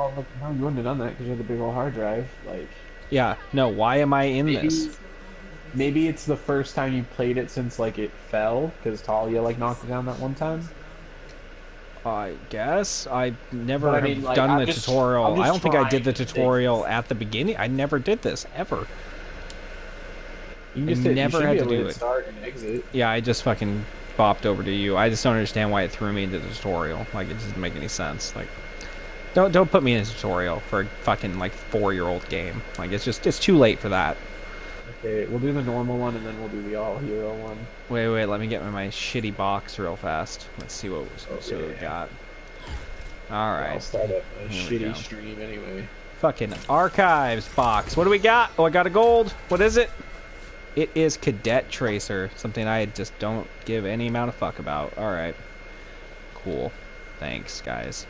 Oh, look, no, you wouldn't have done that because you had the big old hard drive. Like, Yeah, no, why am I in this? maybe, maybe it's the first time you played it since like it fell because Talia like knocked it down that one time. I guess I But never I mean, have like, done the I'm tutorial. I just don't think I did trying the to think. tutorial at the beginning. I never did this ever. You can I just hit. You never should be had to able to do hit it. start and exit. Yeah, I just fucking bopped over to you. I just don't understand why it threw me into the tutorial. Like, it doesn't make any sense. Like, don't put me in a tutorial for a fucking like 4-year-old game. Like, it's too late for that. Okay, we'll do the normal one and then we'll do the all hero one. Wait, let me get my shitty box real fast. Let's see what we got. All Yeah, I'll right, start a here we go. shitty stream anyway. Fucking archives box. What do we got? Oh, I got a gold. What is it? It is Cadet Tracer, something I just don't give any amount of fuck about. All right, cool. Thanks, guys.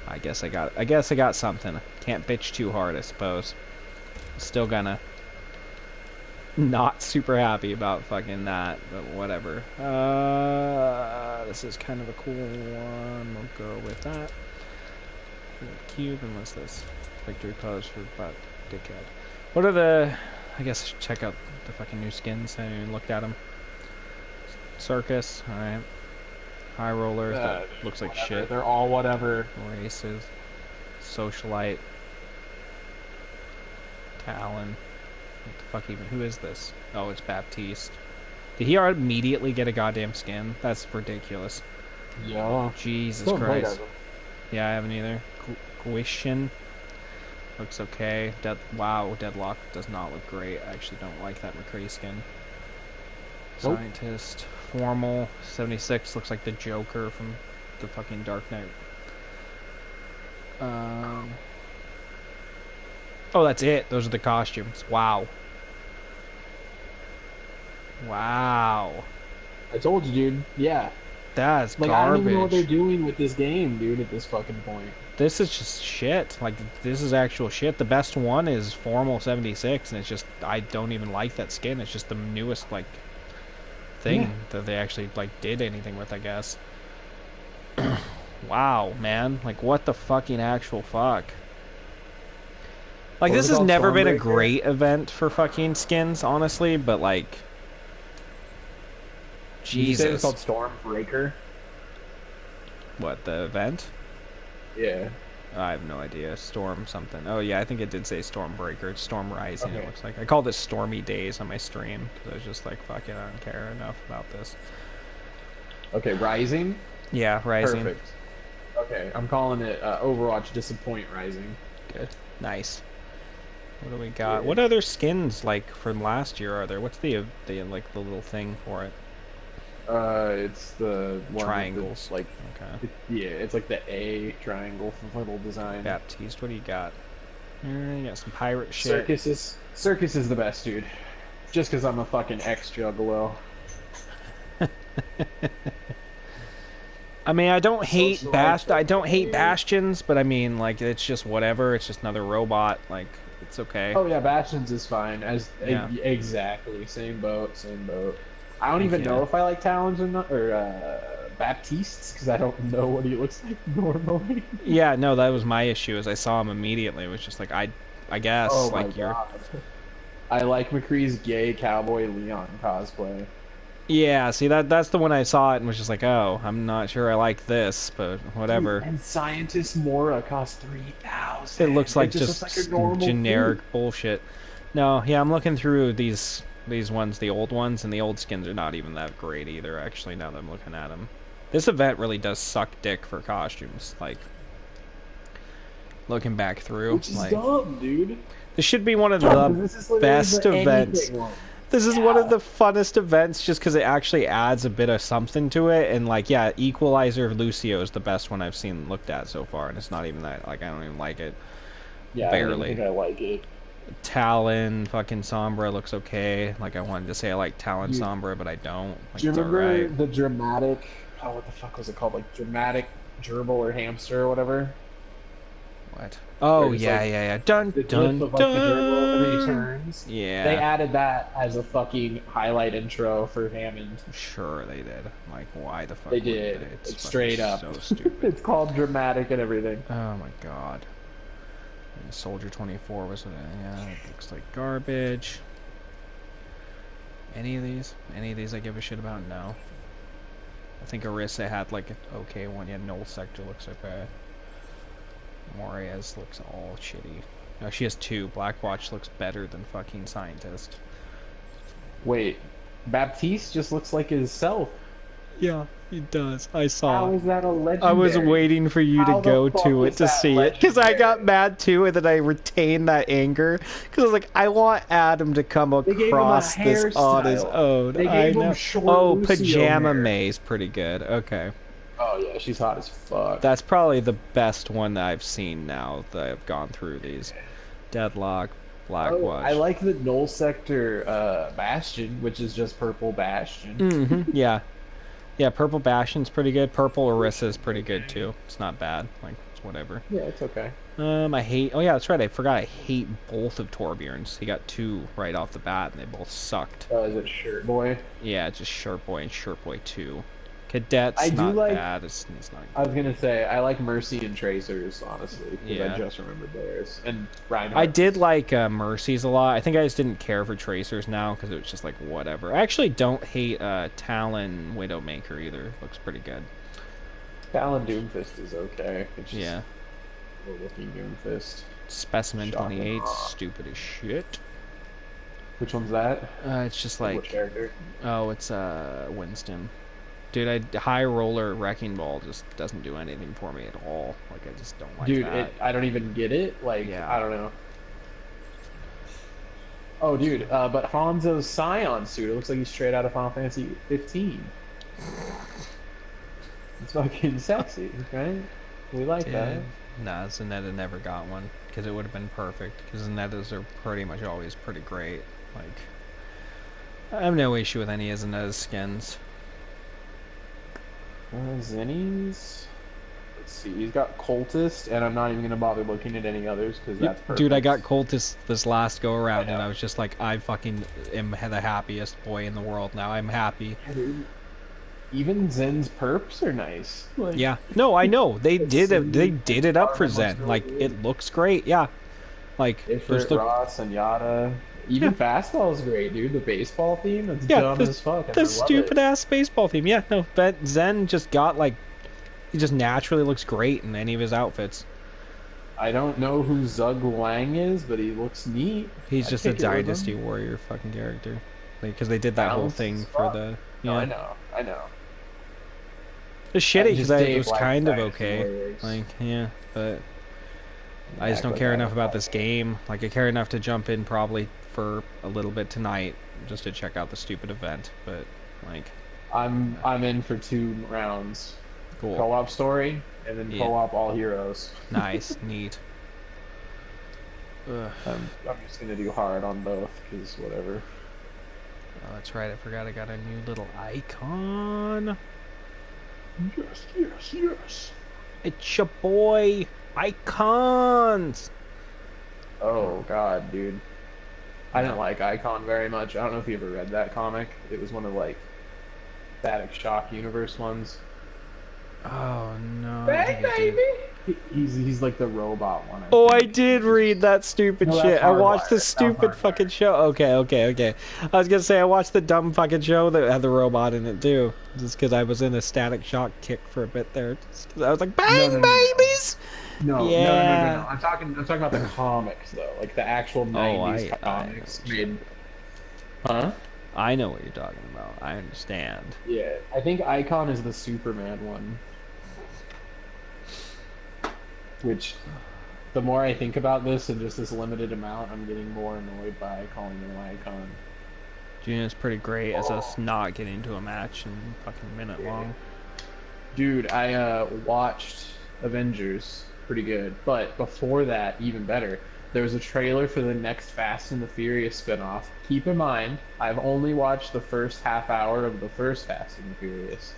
I guess I got something. Can't bitch too hard, I suppose. Still gonna not super happy about fucking that, but whatever. This is kind of a cool one. We'll go with that. Cube, and what's this? Victory pose for butt dickhead. What are the... I guess I should check out the fucking new skins. I haven't even looked at them. Circus, alright. High roller, that looks like whatever. shit. They're all whatever. Races. Socialite. Talon. What the fuck even? Who is this? Oh, it's Baptiste. Did he immediately get a goddamn skin? That's ridiculous. Yeah. Jesus Still played Christ. as them. Yeah, I haven't either. Guishin. Looks okay. Wow, Deadlock does not look great. I actually don't like that McCree skin. Nope. Scientist. Formal. 76 looks like the Joker from the fucking Dark Knight. Oh, that's it. Those are the costumes. Wow. Wow. I told you, dude. Yeah. That's Like, garbage. I don't even know what they're doing with this game, dude, at this fucking point. This is just shit. Like, this is actual shit. The best one is Formal 76, and it's just, I don't even like that skin. It's just the newest, like, thing that they actually, like, did anything with, I guess. Wow, man. Like, what the fucking actual fuck? Like, this has never been a great event for fucking skins, honestly, but, like... Jesus. Did you say it was called Stormbreaker? What, the event? Yeah. I have no idea. Storm something. Oh, yeah, I think it did say Stormbreaker. It's Storm Rising, Okay. it looks like. I called it Stormy Days on my stream, because I was just like, fuck it, I don't care enough about this. Okay, Rising? Yeah, Rising. Perfect. Okay, I'm calling it Overwatch Disappoint Rising. Good. Nice. What do we got? Yeah. What other skins, like, from last year are there? What's the like, the little thing for it? It's the one Triangles. Like, Okay. yeah, it's like the A triangle little design. Baptiste, what do you got? You got some pirate shit. Circus is the best, dude. Just because I'm a fucking ex-juggalo. I mean, I don't hate Bastions, but I mean, like, it's just whatever. It's just another robot. Like, it's okay. Oh yeah, Bastions is fine. Yeah. Exactly, same boat, same boat. I don't even know if I like Talons or not, or Baptistes, because I don't know what he looks like normally. Yeah, no, that was my issue. As I saw him immediately, it was just like I guess Oh like my you're. God. I like McCree's gay cowboy Leon cosplay. Yeah, see that's the one I saw it and was just like, oh, I'm not sure I like this, but whatever. Dude, and Scientist Mora costs 3,000. It looks like It just looks like a normal generic food. bullshit. No, yeah, I'm looking through these ones, the old ones, and the old skins are not even that great either. Actually, now that I'm looking at them, this event really does suck dick for costumes. Like looking back through, Which is like dumb, dude. this should be one of the best events. This is one of the funnest events just because it actually adds a bit of something to it. And, like, yeah, Equalizer Lucio is the best one I've seen looked at so far. And it's not even that, like, I don't even like it. Yeah, barely. I don't think I like it. Talon, fucking Sombra looks okay. Like, I wanted to say I like Talon Sombra, but I don't. Like, Do you it's remember alright. the dramatic... Oh, what the fuck was it called? Like, dramatic gerbil or hamster or whatever? What? Oh, It's yeah, like yeah, yeah. Dun, the dun, gif of, like, the gerbil and then he dun. turns. Yeah. They added that as a fucking highlight intro for Hammond. Sure, they did. Like, why the fuck They would did. It's It's straight up. so stupid. It's called dramatic and everything. Oh, my God. And Soldier 24 was, yeah, it looks like garbage. Any of these? Any of these I give a shit about? No. I think Orisa had like an okay one. Yeah, Null Sector looks okay. Moriaz looks all shitty. No, she has 2. Blackwatch looks better than fucking Scientist. Wait, Baptiste just looks like himself. Yeah, he does. I saw. How is that a legendary? I was waiting for you to go to it to see it because I got mad too, and then I retained that anger because I was like, I want Adam to come across this on his own. They gave him short Oh, Lucio Pajama hair. May's pretty good. Okay, Oh yeah, she's hot as fuck. that's probably the best one that I've seen now that I've gone through these. Deadlock, Blackwatch. I like the Null Sector Bastion, which is just purple Bastion. Yeah. Yeah, Purple Bastion's pretty good. Purple Orisa's pretty good too. It's not bad. Like, it's whatever. Yeah, it's okay. I hate... Oh yeah, that's right. I forgot I hate both of Torbjorn's. He got 2 right off the bat, and they both sucked. Is it Shirt Boy? Yeah, it's just Shirt Boy and Shirt Boy 2. Cadet's I do not like- bad. It's not I was gonna say I like Mercy and Tracers, honestly, because Yeah. I just remembered theirs. And Reinhardt. I did like Mercy's a lot. I think I just didn't care for Tracers now because it was just like whatever. I actually don't hate Talon Widowmaker either. Looks pretty good. Talon Doomfist is okay. It's just Yeah. a looking Doomfist. Specimen Shocking. 28, stupid as shit. Which one's that? It's just Which like, character? oh, it's Winston. Dude, High Roller Wrecking Ball just doesn't do anything for me at all. Like, I just don't like Dude, that. I don't even get it. Like, Yeah. I don't know. Oh, dude, but Hanzo's Scion suit, it looks like he's straight out of Final Fantasy 15. It's fucking sexy, right? We like that. Nah, Zenetta never got one because it would have been perfect. Because Zenettas are pretty much always pretty great. Like, I have no issue with any of Zenetta's skins. Zennies. Let's see. He's got Cultist, and I'm not even gonna bother looking at any others because that's perfect. Dude, I got Cultist this last go around, I and know. I was just like, I fucking am the happiest boy in the world now. I'm happy. Yeah, dude. Even Zen's perps are nice. Like, Yeah. No, I know they did it. They Zen- did it up for Armor Zen. looks really Like, good. it looks great. Yeah. Like, there's Ifrit, the Ross, and Yada. Even Fastball's great, dude. The baseball theme, that's Yeah, dumb the- as fuck. the stupid ass baseball theme. Yeah. No, but Zen just got like, he just naturally looks great in any of his outfits. I don't know who Zug Wang is, but he looks neat. He's I'd just a take it with him. Dynasty Warrior fucking character. Because they did that whole Balanced thing as for fuck. the. No, Yeah. I know. It's shitty Just because it Dave was likes kind of Dynasty okay. Warriors. Like, yeah, but I just don't Exactly care that. enough about this game. Like, I care enough to jump in probably for a little bit tonight just to check out the stupid event. But like, I'm in for 2 rounds. cool, Co-op story, and then Yeah. co-op all heroes. nice, neat. Ugh. I'm just gonna do hard on both, because whatever. Oh, that's right. I forgot I got a new little icon. Yes. It's your boy, Icons. Oh god, dude. I didn't like Icon very much. I don't know if you ever read that comic. It was one of like Static Shock universe ones. Oh no. I don't think I did. He's like the robot one. Oh, I think. did read that stupid No, that's shit. I watched Hardwired. the That's stupid Hardwired. fucking show. Okay. I was gonna say I watched the dumb fucking show that had the robot in it too. Just because I was in a Static Shock kick for a bit there. Just 'cause I was like, bang, no. babies! No. Yeah. I'm talking about the comics though, like the actual 90s I comics know. made. Huh? I know what you're talking about. I understand. Yeah, I think Icon is the Superman one. Which, the more I think about this in just this limited amount, I'm getting more annoyed by calling him Icon. Juno's pretty great as us not getting into a match in fucking minute long. Dude, I watched Avengers, pretty good. But before that, even better, there was a trailer for the next Fast and the Furious spinoff. Keep in mind, I've only watched the first half hour of the first Fast and the Furious.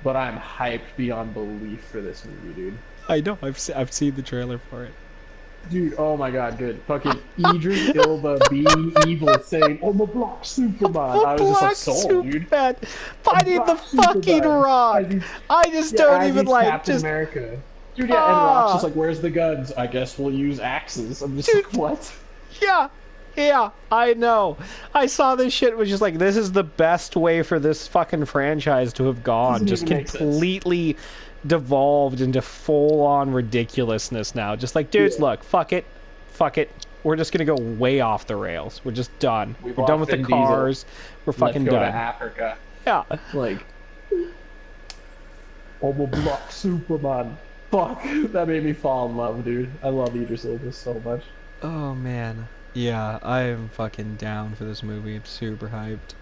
But I'm hyped beyond belief for this movie, dude. I know. I've seen the trailer for it. Dude, oh my god, good. Fucking Idris Elba being evil saying, "Oh, my block Superman." I was just like, sold, dude. Superman fighting the Black fucking Superman. Rock. As he's- I just yeah, don't as even he's like Captain just. America. Dude, yeah, and Rock's just like, where's the guns? I guess we'll use axes. I'm just like, what? Yeah, yeah, I know. I saw this shit, was just like, this is the best way for this fucking franchise to have gone. Doesn't Just even make sense. completely devolved into full-on ridiculousness now. Just like, dudes, look, fuck it. Fuck it. We're just gonna go way off the rails. We're just done. We're done with the cars. We're fucking Let's go done. to Africa. Yeah. Like, I'm a black Superman. Fuck, that made me fall in love, dude. I love Idris Elba so much. Oh, man. Yeah, I am fucking down for this movie. I'm super hyped.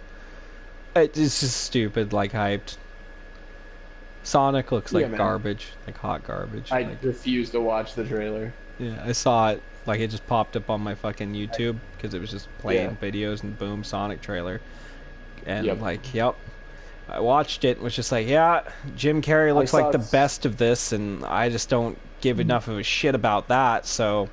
It's just stupid, like, hyped. Sonic looks like garbage, like hot garbage. I like, refuse to watch the trailer. Yeah, I saw it. Like, it just popped up on my fucking YouTube because it was just playing videos and boom, Sonic trailer. And like, yep. I watched it and was just like, yeah, Jim Carrey looks like the best of this, and I just don't give enough of a shit about that, so...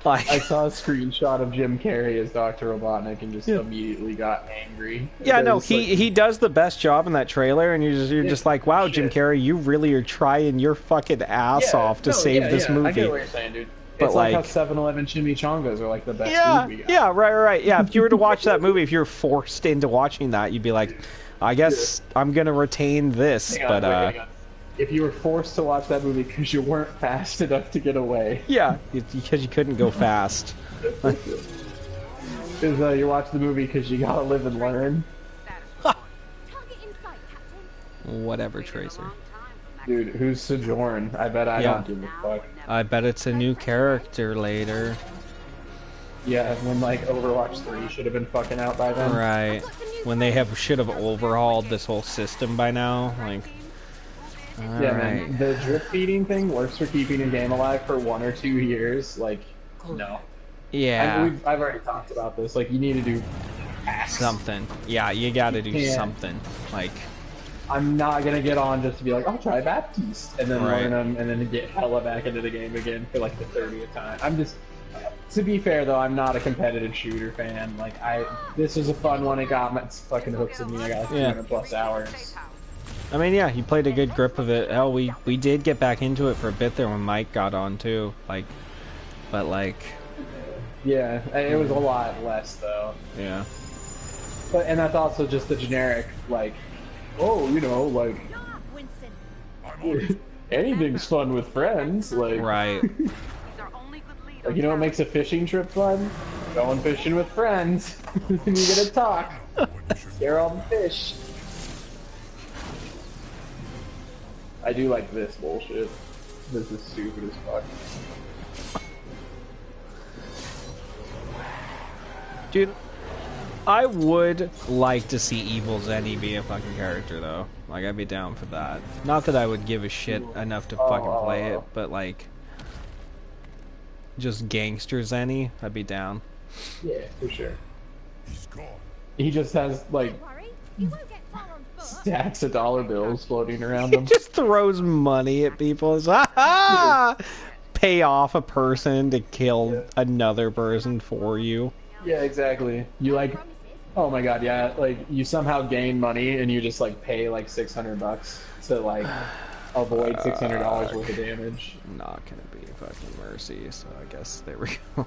Like, I saw a screenshot of Jim Carrey as Dr. Robotnik and just immediately got angry. Yeah, no, he does the best job in that trailer, and you're just like, wow, Jim Carrey, you really are trying your fucking ass off to save this movie. I get what you're saying, dude. But it's like how 7-Eleven chimichangas are like the best food we got. Yeah, right. Yeah, if you were to watch that movie, if you were forced into watching that, you'd be like, I guess I'm gonna retain this. Hang on. If you were forced to watch that movie because you weren't fast enough to get away. Yeah, because you couldn't go fast. Because you watch the movie because you gotta live and learn. Whatever, Tracer. Dude, who's Sojourn? I bet I don't give a fuck. I bet it's a new character later. Yeah, when like Overwatch 3 should have been fucking out by then. Right. When they should have overhauled this whole system by now. Like, man, the drift feeding thing works for keeping a game alive for 1 or 2 years. Like, no. Yeah. I've already talked about this. Like, you need to do something. Yeah, you gotta do something. Like, I'm not gonna get on just to be like, I'll try Baptiste, and then learn them, and then get hella back into the game again for like the 30th time. I'm just, to be fair though, I'm not a competitive shooter fan. Like, this was a fun one. It got my fucking hooks in me. I got like 200 plus hours. I mean, yeah, you played a good grip of it. Hell, we did get back into it for a bit there when Mike got on too. Like, but like, yeah, it was a lot less though. Yeah. But and that's also just the generic like, oh, you know, like, anything's fun with friends. Like, right. Like, you know what makes a fishing trip fun? Going fishing with friends. You get to talk. Scare all the fish. I do like this bullshit. This is stupid as fuck. Dude, I would like to see Evil Zenny be a fucking character, though. Like, I'd be down for that. Not that I would give a shit enough to fucking play it, but, like, just Gangster Zenny, I'd be down. Yeah, for sure. He just has, like, stacks of dollar bills floating around him. He just throws money at people. It's, pay off a person to kill another person for you. Yeah, exactly. You like, oh my god, yeah, like you somehow gain money and you just like pay like $600 to like avoid $600 worth of damage. Not gonna be fucking Mercy, so I guess there we go.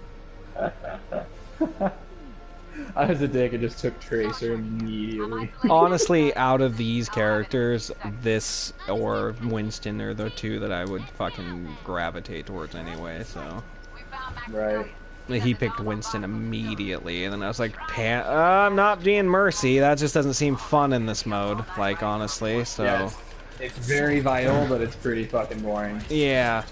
I was a dick and just took Tracer immediately. Honestly, out of these characters, this or Winston are the two that I would fucking gravitate towards anyway, so. Right. He picked Winston immediately, and then I was like, I'm not being Mercy. That just doesn't seem fun in this mode, like, honestly, so. Yeah, it's very vital, but it's pretty fucking boring. Yeah.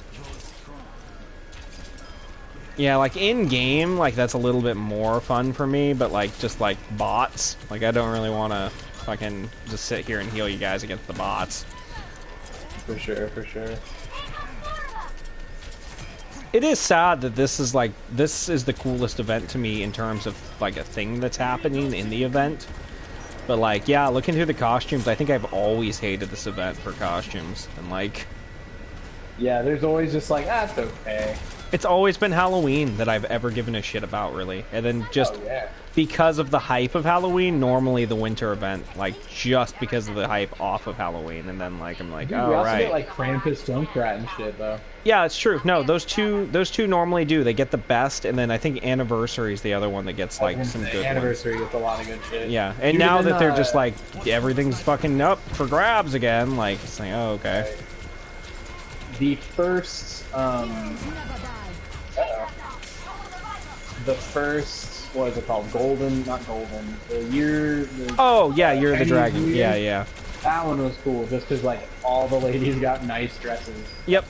Yeah, like, in-game, like, that's a little bit more fun for me, but, like, just, like, bots. Like, I don't really want to fucking just sit here and heal you guys against the bots. For sure, for sure. It is sad that this is the coolest event to me in terms of like a thing that's happening in the event. But like, yeah, looking through the costumes, I think I've always hated this event for costumes. And like, yeah, there's always just like, that's okay. It's always been Halloween that I've ever given a shit about, really. And then just because of the hype of Halloween, normally the winter event, like, just because of the hype off of Halloween. And then, like, I'm like, Dude, oh, we also right. get, like, Krampus, Junkrat and shit, though. Yeah, it's true. No, those two normally do. They get the best, and then I think Anniversary is the other one that gets, like, some good Anniversary ones. gets a lot of good shit. Yeah, and Dude, now even, that they're just, like, everything's fucking up for grabs again, like, it's like, oh, okay. Right. The first, the first, what is it called? Not Golden. The year. Oh yeah, Year of the Dragon. Year. Yeah. That one was cool, just because like all the ladies got nice dresses. Yep.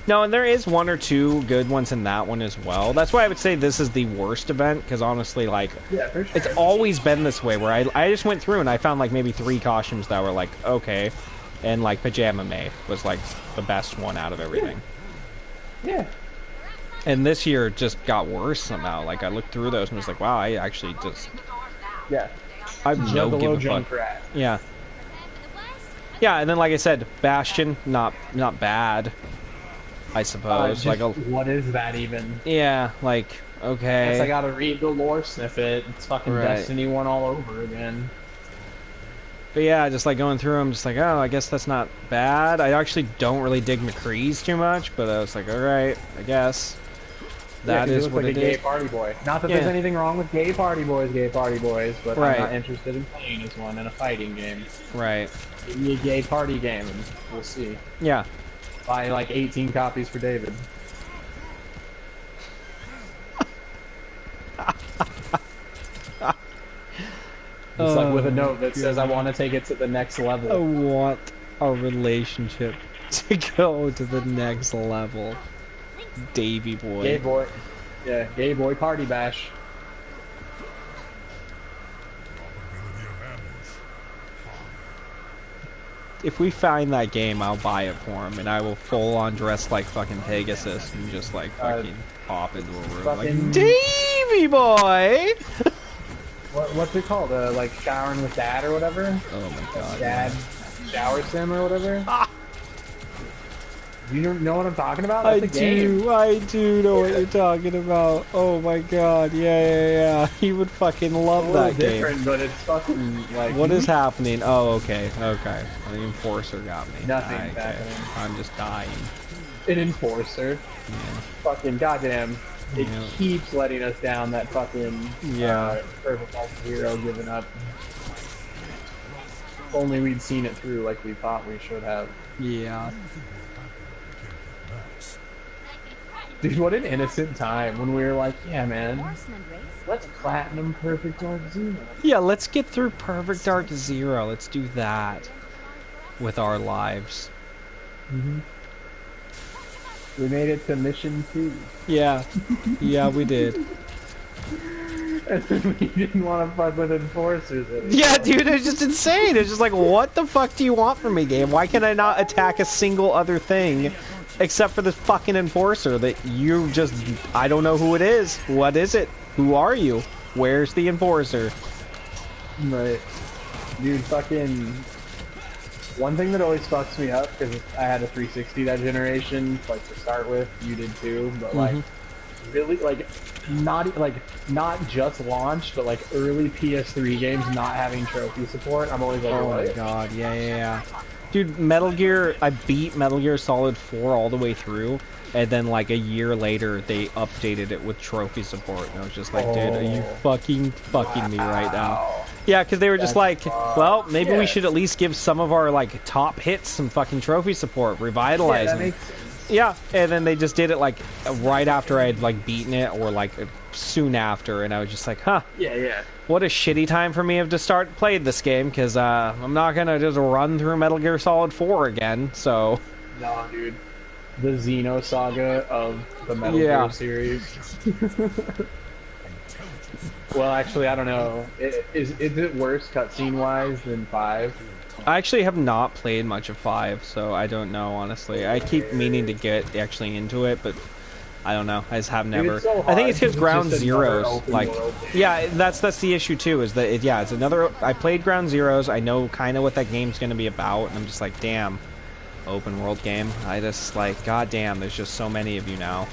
No, and there is one or two good ones in that one as well. That's why I would say this is the worst event, because honestly, like, yeah, for sure. It's always been this way, where I just went through and I found like maybe 3 costumes that were like okay, and like Pajama May was like the best one out of everything. Yeah. And this year just got worse somehow. Like, I looked through those and was like, wow, I actually just... Yeah. I have no give a fuck. Yeah. Yeah, and then like I said, Bastion, not bad, I suppose. Like, what is that even? Yeah, like, okay. I guess I gotta read the lore snippet. It's fucking Destiny 1 all over again. But yeah, just like going through them, just like, oh, I guess that's not bad. I actually don't really dig McCree's too much, but I was like, alright, I guess. That is what it is. Like a gay party boy. Not that there's anything wrong with gay party boys, but I'm not interested in playing as one in a fighting game. Right. Give me a gay party game, and we'll see. Yeah. Buy like 18 copies for David. It's like with a note that says, I want to take it to the next level. I want our relationship to go to the next level. Davy boy. Gay boy. Yeah, gay boy party bash. If we find that game, I'll buy it for him, and I will full on dress like fucking Pegasus and just like fucking pop into a room like Davy boy. What's it called? Like showering with dad or whatever? Oh my god. Dad shower sim or whatever? You know what I'm talking about? That's I do know what you're talking about. Oh my god, yeah. He would fucking love that game. Different, but it's fucking like. What is happening? Oh, okay. The enforcer got me. Nothing's happening. I'm just dying. An enforcer. Yeah. Fucking goddamn. It keeps letting us down. That fucking Perfect All Zero giving up. If only we'd seen it through like we thought we should have. Yeah. Dude, what an innocent time when we were like, yeah, man, let's platinum Perfect Dark Zero. Yeah, let's get through Perfect Dark Zero. Let's do that with our lives. Mm-hmm. We made it to mission 2. Yeah. Yeah, we did. And then we didn't want to fuck with enforcers anymore. Yeah, dude, it's just insane. It's just like, what the fuck do you want from me, game? Why can I not attack a single other thing except for this fucking enforcer that you just... I don't know who it is. What is it? Who are you? Where's the enforcer? Right. Dude, fucking... One thing that always fucks me up, because I had a 360 that generation, like, to start with, you did too, but, like, really, like, not just launched, but, like, early PS3 games not having trophy support, I'm always like, oh my god, yeah. Dude, Metal Gear, I beat Metal Gear Solid 4 all the way through, and then, like, a year later, they updated it with trophy support, and I was just like, dude, are you fucking me right now? Yeah, because they were just like, well, maybe we should at least give some of our, like, top hits some fucking trophy support, revitalize them. Yeah, and then they just did it, like, right after I had, like, beaten it, or, like, soon after, and I was just like, huh. Yeah. What a shitty time for me to start playing this game, because I'm not going to just run through Metal Gear Solid 4 again, so... No, dude. The Xeno saga of the Metal Gear series. Well, actually, I don't know. Is it worse cutscene-wise than 5? I actually have not played much of 5, so I don't know, honestly. I keep meaning to get actually into it, but I don't know. I just have never. So I think it's because Ground just Zeroes, like, yeah, that's the issue too. Is that it's another. I played Ground Zeroes. I know kind of what that game's going to be about, and I'm just like, damn. open world game. I just like, goddamn, there's just so many of you now.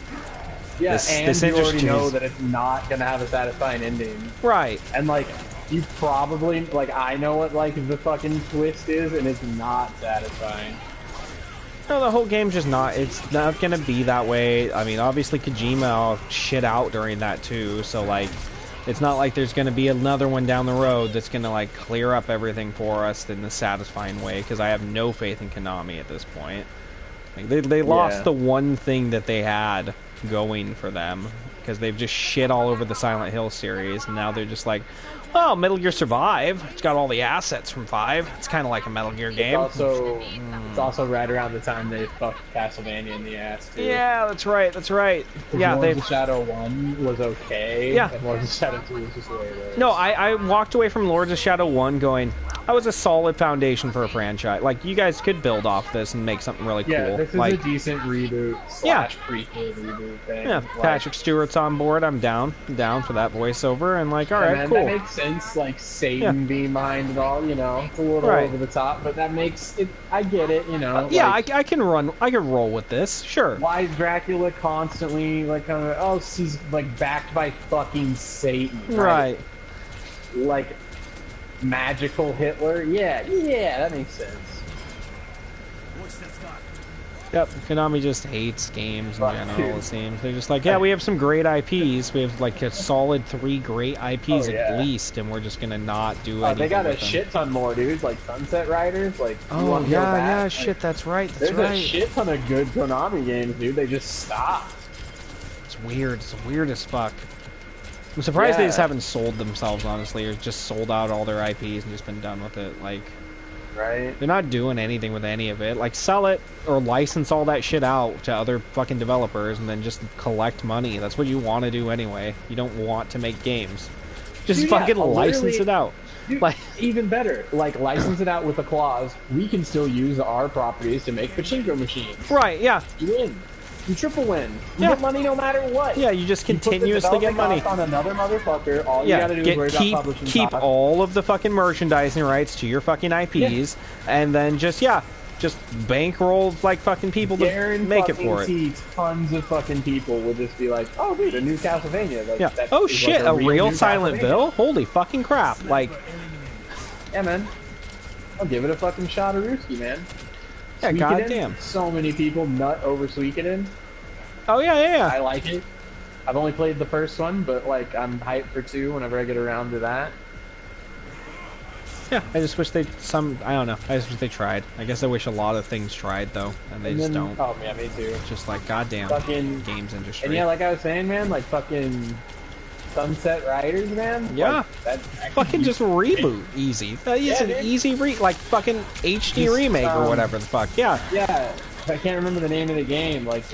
Yeah, and this you industry already know is- that it's not gonna have a satisfying ending. Right. And like, you probably like I know what like the fucking twist is, and it's not satisfying. No, the whole game's just not. It's not gonna be that way. I mean, obviously Kojima shit out during that too, so like, it's not like there's gonna be another one down the road that's gonna like clear up everything for us in the satisfying way. Because I have no faith in Konami at this point. Like, they lost the one thing that they had going for them, because they've just shit all over the Silent Hill series, and now they're just like, oh, Metal Gear Survive. It's got all the assets from 5. It's kind of like a Metal Gear game. It's also right around the time they fucked Castlevania in the ass too. Yeah, that's right. That's right. Yeah, Lords of Shadow 1 was okay. Yeah. And Lords of Shadow 2 was just way worse. No, I walked away from Lords of Shadow 1 going, that was a solid foundation for a franchise. Like, you guys could build off this and make something really cool. Yeah, this is like, a decent reboot slash prequel reboot thing. yeah, Like, Patrick Stewart's on board. I'm down. I'm down for that voiceover. And like, all right, man, cool. that makes sense. Like Satan being behind and all, you know, it's a little over the top, but that makes it. I get it, you know. Yeah, like, I can roll with this. Sure. why is Dracula constantly like kind of? Oh, he's like backed by fucking Satan. Right. Like magical Hitler. Yeah, that makes sense. Yep, Konami just hates games in Fuck, general, dude. it seems. They're just like, yeah, we have some great IPs. We have like a solid 3 great IPs at least, and we're just gonna not do anything. They got a with them. shit ton more, dude. Like Sunset Riders. Like, you Oh wanna go back? yeah, Like, shit, that's right, that's There's right. a shit ton of good Konami games, dude. They just stopped. It's weird. It's weird as fuck. I'm surprised they just Yeah. haven't sold themselves, honestly, or just sold out all their IPs and just been done with it. Like, Right? they're not doing anything with any of it. Like, sell it or license all that shit out to other fucking developers and then just collect money. That's what you want to do anyway. You don't want to make games. Just Dude, yeah, fucking license literally- it out. Dude, Like, even better, like license it out with a clause. We can still use our properties to make pachinko machines. right, yeah. You win. You triple win. You Yeah. get money no matter what. Yeah, you just You put the continuously get development money. cost on another motherfucker. All you Yeah, gotta do is worry about keep publishing costs. all of the fucking merchandising rights to your fucking IPs, and then just bankroll like fucking people to make it for it. Tons of fucking people will just be like, "Oh, dude, a new Castlevania." Like, Yeah. that Oh is shit, like a real new Silent Castlevania. Bill? Holy fucking crap! Like, Yeah, man. I'll give it a fucking shot of Ruski, man. yeah, Suikoden, goddamn. So many people nut over Suikoden. Oh yeah, yeah, I yeah. like it. I've only played the first one, but like I'm hyped for 2 whenever I get around to that. Yeah, I just wish they I don't know. I just wish they tried. I guess I wish a lot of things tried though, and they just don't. Oh yeah, me too. Just like goddamn Fucking games industry. And yeah, like I was saying, man, like fucking Sunset Riders, man. Yeah. Like, that fucking just reboot easy. It's Yeah, an dude. easy like fucking HD Just, remake or whatever the fuck. Yeah. Yeah, I can't remember the name of the game. Like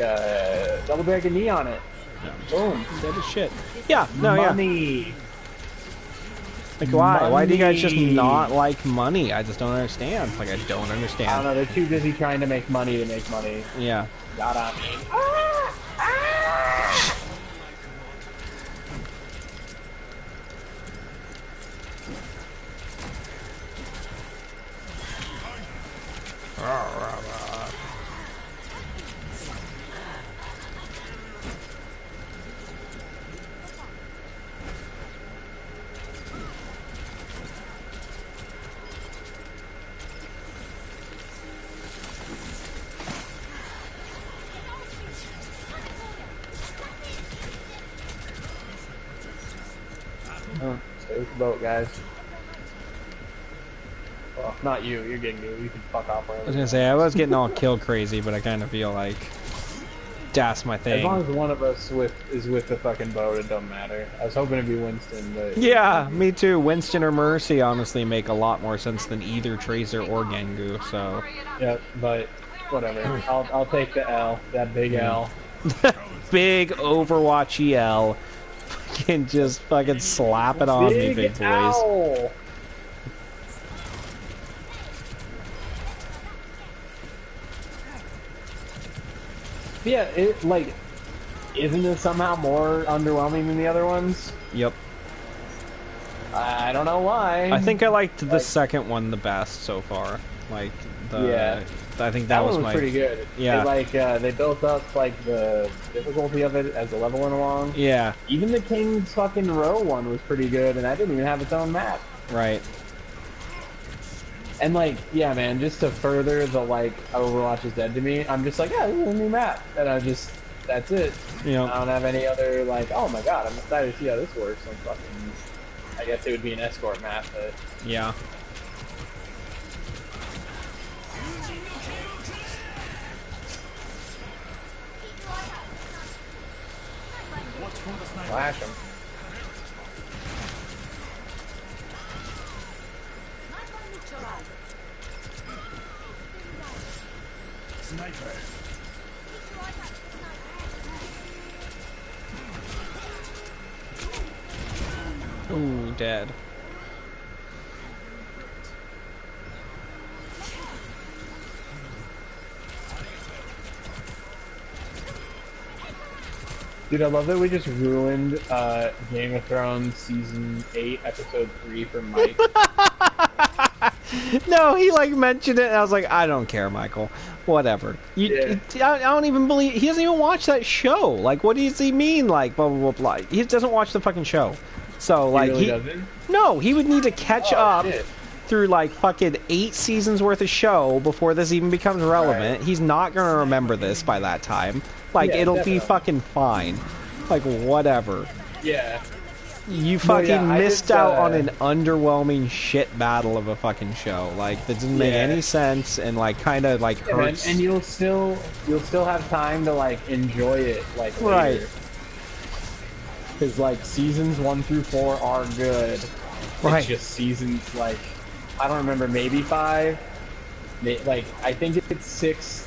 Double Dragon Neon it. Boom. Dead as shit. Yeah. No. Yeah. Money. Like why? Why do you guys just Money. not like money? I just don't understand. Like I don't I don't understand. know. They're too busy trying to make money to make money. Yeah. Got on me. Oh, stay with the boat, guys. Well, not you. You're getting good. You can fuck off wherever. I was gonna say I was getting all kill crazy, but I kind of feel like that's my As thing. long as one of us is with the fucking boat, it don't matter. I was hoping it'd be Winston, but Yeah, me too. Winston or Mercy honestly make a lot more sense than either Tracer or Gengu. So yeah, but whatever. I'll take the L. That big L. big Overwatch EL, fucking just fucking slap it on me, big boys. Owl. Yeah, it like isn't it somehow more underwhelming than the other ones? Yep. I don't know why. I think I liked the second one the best so far. Like the Yeah. I think that That was one was my pretty good. yeah. They built up like the difficulty of it as the level went along. Yeah. Even the King's fucking Row one was pretty good, and that didn't even have its own map. Right. And like, yeah, man, just to further the like Overwatch is dead to me, I'm just like, yeah, this is a new map, and that's it. You know. I don't have any other like, oh my god, I'm excited to see how this works. I'm fucking, I guess it would be an escort map, but Yeah. flash them. Ooh, dead. Dude, I love that we just ruined Game of Thrones Season 8, Episode 3 for Mike. No, he like mentioned it, and I was like, I don't care, Michael. Whatever. I don't even believe he doesn't even watch that show. Like, what does he mean? Like, blah blah blah blah. He doesn't watch the fucking show. So like, He really doesn't? no, he would need to catch up shit. through like fucking 8 seasons worth of show before this even becomes relevant. Right. He's not gonna remember this by that time. Like, Yeah, it'll definitely. be fucking fine. Like, whatever. Yeah. You fucking I missed just, out on an underwhelming shit battle of a fucking show. Like, that didn't make Yeah. any sense, and like kind of like Yeah, man, hurts. and you'll still have time to like enjoy it like Right. Because like seasons 1 through 4 are good. Right. It's just seasons like I don't remember, maybe 5. Like I think it's 6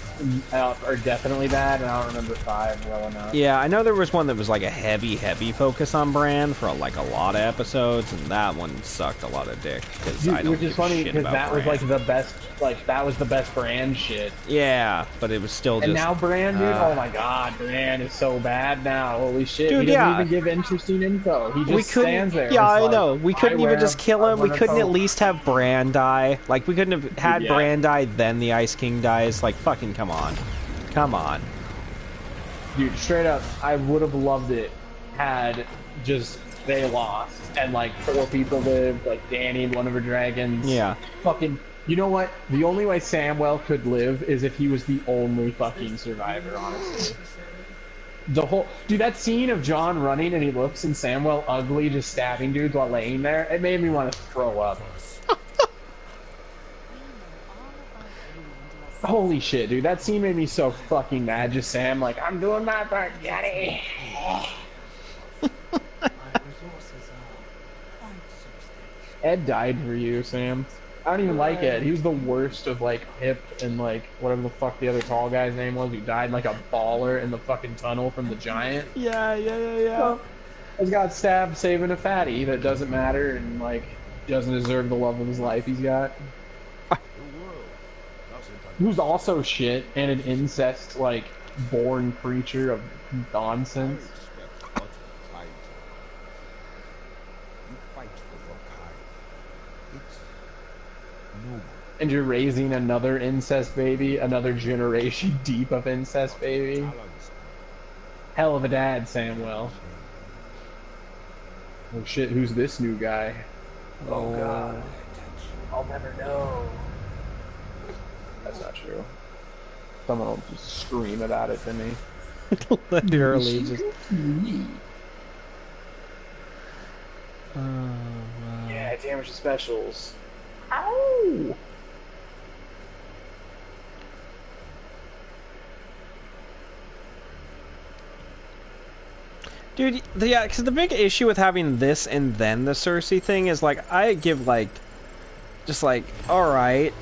are definitely bad, and I don't remember 5 well enough. Yeah, I know there was one that was like a heavy focus on brand for like a lot of episodes, and that one sucked a lot of dick because I don't Which is give a funny shit because about that was brand. like the best. Like that was the best brand shit. Yeah, but it was still And just. now Brand, dude, oh my god, Brand is so bad now. Holy shit. Dude, he doesn't yeah. even give interesting info. He just We couldn't. stands there. Yeah, It's I like, know. We couldn't even just kill him. We couldn't at least. least have Bran die. Like, we couldn't have had Yeah. Bran die, then the Ice King dies. Like, fucking come on. Come on. Dude, straight up, I would have loved it had just they lost and like 4 people lived, like Dany and one of her dragons. Yeah. Fucking, you know what? The only way Samwell could live is if he was the only fucking survivor, honestly. The whole dude, that scene of Jon running and he looks and Samwell ugly just stabbing dudes while laying there, it made me want to throw up. Holy shit, dude, that scene made me so fucking mad. Just Sam, like, I'm doing my part, Daddy. Ed died for you, Sam. I don't even like Ed. He was the worst of like Pip and like whatever the fuck the other tall guy's name was who died like a baller in the fucking tunnel from the giant. Yeah. He's got stabbed saving a fatty that doesn't matter and like doesn't deserve the love of his life he's got. Who's also shit and an incest like born creature of nonsense. And you're raising another incest baby, another generation deep of incest baby. Hell of a dad, Samwell. Oh shit, who's this new guy? Oh god. I'll never know. That's not true. Someone will just scream about it to me. Literally just. Yeah, damage the specials. Ow! Dude, yeah, because the big issue with having this and then the Cersei thing is, like, I give, like, just like, alright,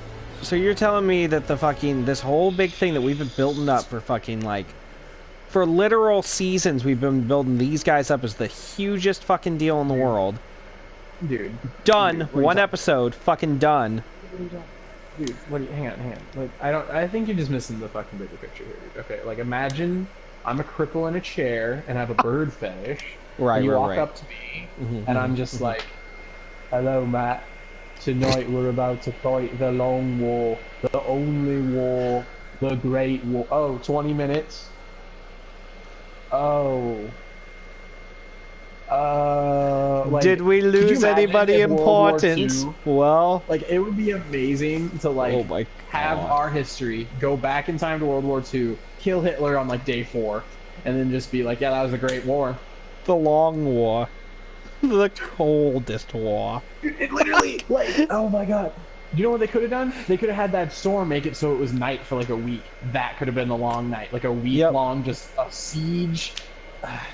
so you're telling me that the fucking, this whole big thing that we've been building up for fucking, like, for literal seasons we've been building these guys up as the hugest fucking deal in the world. Dude. Done. Dude, what are you One talking- episode. Fucking done. Dude, what do you, hang on. Like, I think you're just missing the fucking bigger picture here, dude. Okay, like, imagine I'm a cripple in a chair and have a bird fetish. Right, and you right, walk right. up to me, and I'm just like, hello, Matt. Tonight we're about to fight the long war, the only war, the great war. Oh, 20 minutes. Oh. Like, Did we could you lose imagine anybody if World War important? II, Well, like, it would be amazing to, like, oh my have God. our history, go back in time to World War II, kill Hitler on, like, day 4, and then just be like, yeah, that was a great war. The long war. The coldest war. It literally, like, oh my god. You know what they could have done? They could have had that storm make it so it was night for like a week. That could have been the long night, like a week long, just a siege.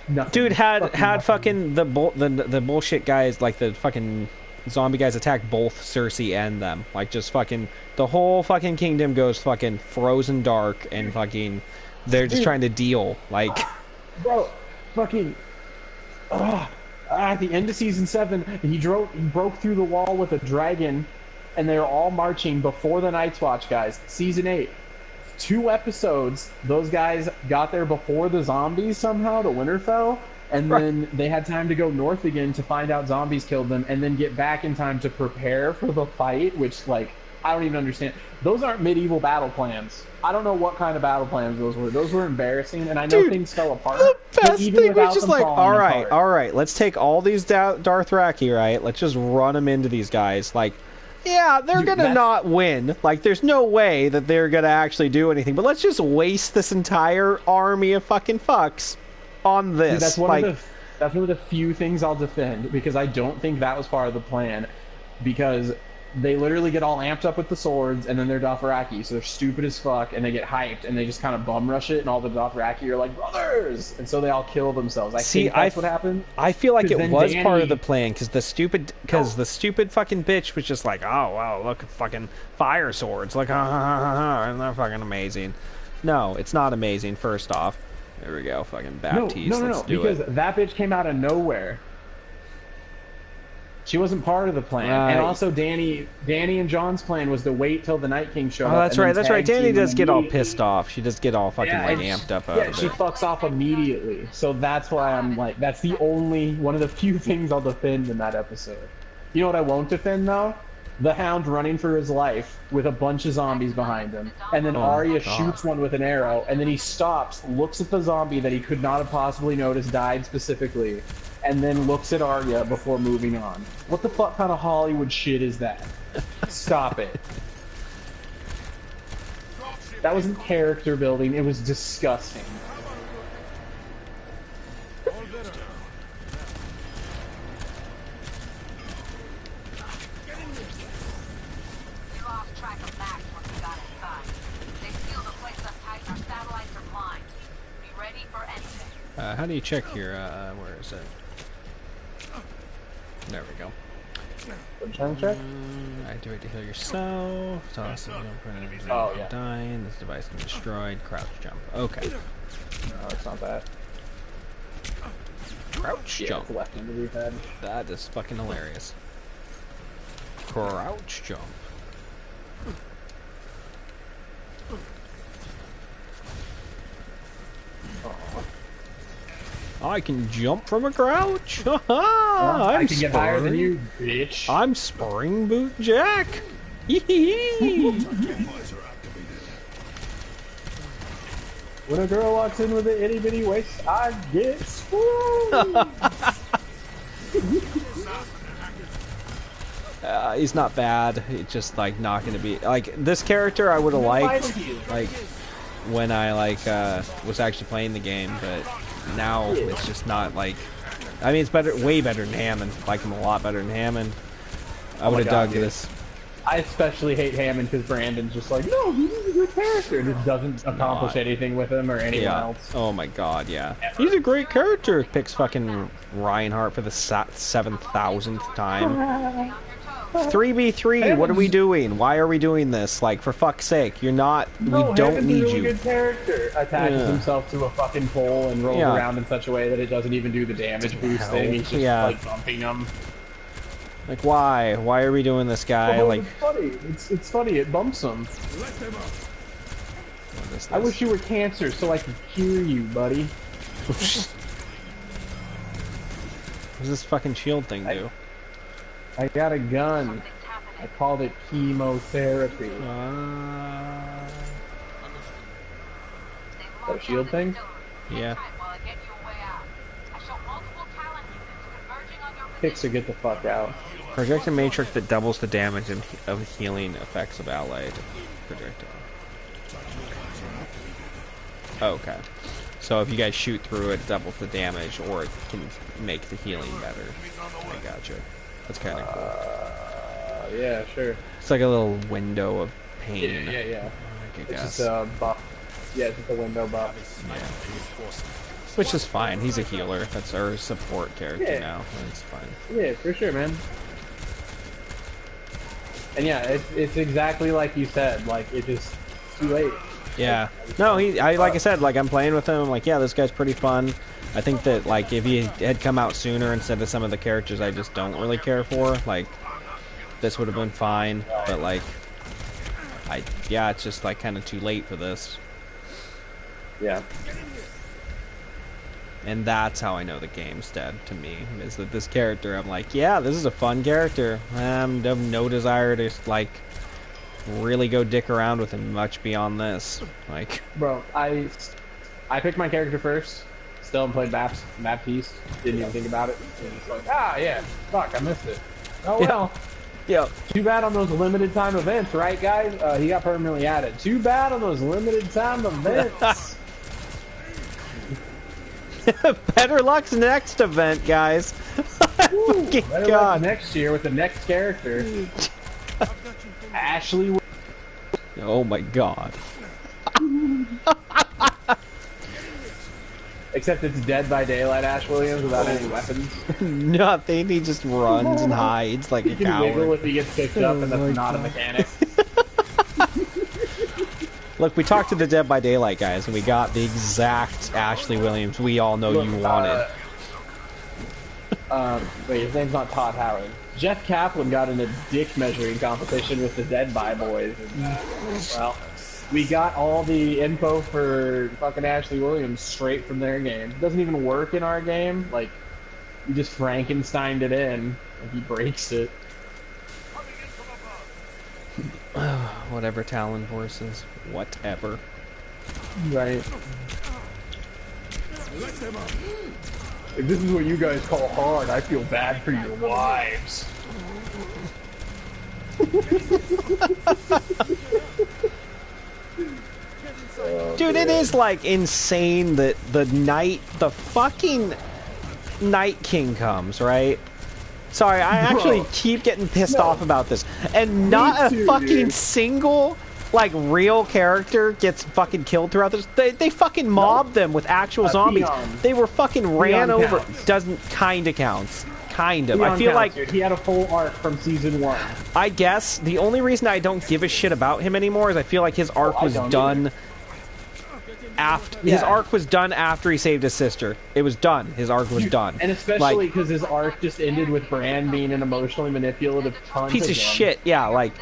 Nothing. Dude, had Nothing. fucking the bullshit guys, like the fucking zombie guys, attack both Cersei and them. Like, just fucking the whole fucking kingdom goes fucking frozen dark, and fucking they're just trying to deal. Like, bro, fucking. At the end of season 7, he broke through the wall with a dragon, and they're all marching before the Night's Watch guys. Season 8, 2 episodes. Those guys got there before the zombies somehow to Winterfell, and then they had time to go north again to find out zombies killed them, and then get back in time to prepare for the fight. Which, like, I don't even understand. Those aren't medieval battle plans. I don't know what kind of battle plans those were. Those were embarrassing, and I know things fell apart. the best thing was just like, all apart, right, let's take all these Dothraki, right? Let's just run them into these guys. Like, yeah, they're gonna not win. Like, there's no way that they're gonna actually do anything. But let's just waste this entire army of fucking fucks on this. Dude, that's one of the few things I'll defend, because I don't think that was part of the plan. Because they literally get all amped up with the swords, and then they're Dothraki, so they're stupid as fuck, and they get hyped, and they just kind of bum rush it, and all the Dothraki are like, brothers! And so they all kill themselves. I think that's what happened. I feel like it was part of the Dany... plan, because the stupid fucking bitch was just like, oh, wow, look at fucking fire swords. Like, and they're fucking amazing. No, it's not amazing, first off. There we go, fucking Baptiste, let's do because that bitch came out of nowhere. She wasn't part of the plan, and also Dany and Jon's plan was to wait till the Night King showed up. Oh, that's right. That's right. Dany does get all pissed off. She does get all fucking like amped up. Yeah, she fucks off immediately. So that's why I'm like, that's the only one of the few things I'll defend in that episode. You know what I won't defend though? The Hound running for his life with a bunch of zombies behind him, and then Arya shoots one with an arrow, and then he stops, looks at the zombie that he could not have possibly noticed died specifically, and then looks at Arya before moving on. What the fuck kind of Hollywood shit is that? Stop it. That wasn't character building, it was disgusting. How do you check here? Where is it? There we go. Check? Activate to heal yourself. Toss it. Oh, yeah. Dying. This device can be destroyed. Crouch jump. Okay. No, it's not that. Crouch jump. It's left into the head. That is fucking hilarious. Crouch jump. I can jump from a crouch. I can get higher than you, bitch. I'm Spring Boot Jack. When a girl walks in with an itty bitty waist, I get swooned. He's not bad. He's just like not gonna be like this character. I would have liked like when I was actually playing the game, but now it's just not like. I mean, it's better, way better than Hammond. Like him a lot better than Hammond. I would have dug this. I especially hate Hammond because Brandon's just like, no, he's a good character. And it doesn't accomplish anything with him or anyone else. Oh my god, yeah. He's a great character. Picks fucking Reinhardt for the 7,000th time. 3v3, what are we doing? Why are we doing this? Like, for fuck's sake, you're not. No, we don't need a really you. Good character attaches himself to a fucking pole and rolls around in such a way that it doesn't even do the damage boost thing. He's just like bumping them. Like, why? Why are we doing this guy? Well, like, it's funny. It's funny. It bumps him. I wish you were cancer so I could cure you, buddy. What does this fucking shield thing do? I got a gun. I called it chemotherapy. Is that a shield thing? Yeah. Pixar, get the fuck out. Projector matrix that doubles the damage of healing effects of allied projectile. Okay. So if you guys shoot through it, it doubles the damage, or it can make the healing better. I gotcha. That's kind of cool. Yeah, sure. It's like a little window of pain. Yeah. I It's guess. just a buff. Yeah, it's just a window buff. Yeah. Which is fine. He's a healer. That's our support character now. That's fine. Yeah, for sure, man. And yeah, it's exactly like you said. Like, it just too late. Yeah. No, like I said, like I'm playing with him. I'm like, yeah, this guy's pretty fun. I think that like if he had come out sooner instead of some of the characters I just don't really care for, like this would have been fine. But like, yeah, it's just like kind of too late for this. Yeah. And that's how I know the game's dead to me, is that this character, I'm like, yeah, this is a fun character. I have no desire to like really go dick around with him much beyond this. Like, bro, I picked my character first. Still haven't played Baptiste. Didn't even think about it. It's like, yeah, fuck, I missed it. Oh well. yeah. Too bad on those limited time events, right, guys? He got permanently added. Too bad on those limited time events. Better luck's next event, guys. Ooh, Fucking better God. luck next year with the next character. Ashley. Oh my God. Except it's Dead by Daylight Ash Williams without any weapons. Nothing. He just runs and hides like a He can wiggle coward. if he gets picked up, and that's not a mechanic. Look, we talked to the Dead by Daylight guys, and we got the exact Ashley Williams we all know you wanted. Wait, his name's not Todd Howard. Jeff Kaplan got in a dick measuring competition with the Dead by boys. And, well, we got all the info for fucking Ashley Williams straight from their game. It doesn't even work in our game. Like, you just Frankensteined it in, and he breaks it. Whatever Talon forces. Whatever. Right. If this is what you guys call hard, I feel bad for your wives. Dude, it is like insane that the fucking Night King comes, right? Sorry, I actually keep getting pissed off about this. And not a fucking single, like, real character gets fucking killed throughout this. They fucking mobbed them with actual zombies. Theon. They were fucking ran Theon over. counts. Doesn't, kinda counts. Kind of. Theon I feel counts, like, dude. He had a full arc from season 1. I guess the only reason I don't give a shit about him anymore is I feel like his arc was done after his arc was done after he saved his sister. It was done. His arc was done. And especially because his arc just ended with Bran being an emotionally manipulative cunt piece of again. shit. Yeah, like,